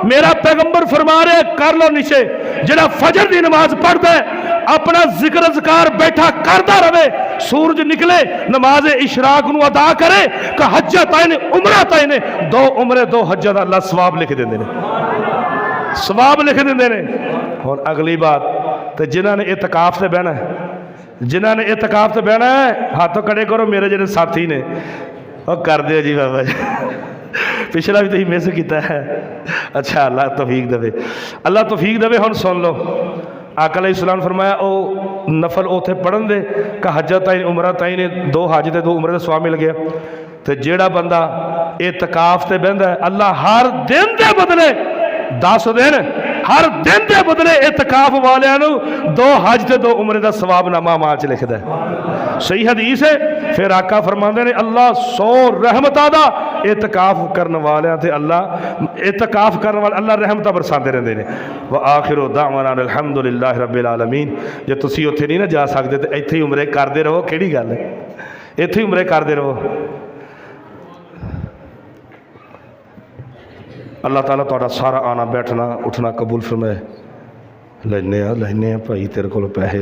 میرا پیغمبر فرما رہے کر لو نیچے جڑا فجر دی نماز پڑھتا ہے اپنا ذکر اذکار بیٹھا کرتا رہے، سورج نکلے نماز اشراق نو ادا کرے کہ حجتین عمرتین 2 عمرے 2 حجاں دا اللہ ثواب لکھ دیندے نے، ثواب لکھ دیندے نے۔ اور اگلی بات تے جنہاں نے اعتکاف سے بہنا ہے، جنہاں نے اعتکاف سے بہنا ہے ہاتھوں کھڑے کرو، میرے جڑے ساتھی نے وہ کر دے جی بابا جی، پچھلا بھی تو ہی مس کیتا ہے۔ اچھا اللہ توفیق دے، اللہ توفیق دے۔ ہن سن لو آقا علیہ السلام نے فرمایا او نفل اوتھے پڑھن دے کہ حجتین عمرتین 2 حج تے 2 عمرے دا ثواب مل گیا۔ تے جیڑا بندہ اعتکاف تے بہندا ہے اللہ ہر دن دے بدلے 10 دن ہر دن دے بدلے اعتکاف والیاں نو 2 حج تے 2 عمرے دا ثواب نامہ مال چ لکھدا ہے۔ صحیح حدیث ہے۔ پھر آقا فرماندے نے اللہ 100 رحمتاں دا اعتکاف کرن والیاں تے اللہ اعتکاف کرن والے اللہ رحمتاں برساندے رہندے نے۔ وآخر دعوانا الحمدللہ رب العالمین۔ جے تسی اوتھے نہیں نہ جا سکدے تے ایتھے ہی عمرے کردے رہو، کیڑی گل ہے، ایتھے ہی عمرے کردے رہو۔ اللہ تعالیٰ تہاڈا سارا آنا بیٹھنا اٹھنا قبول فرمائے۔ لینے بھائی تیرے کول پیسے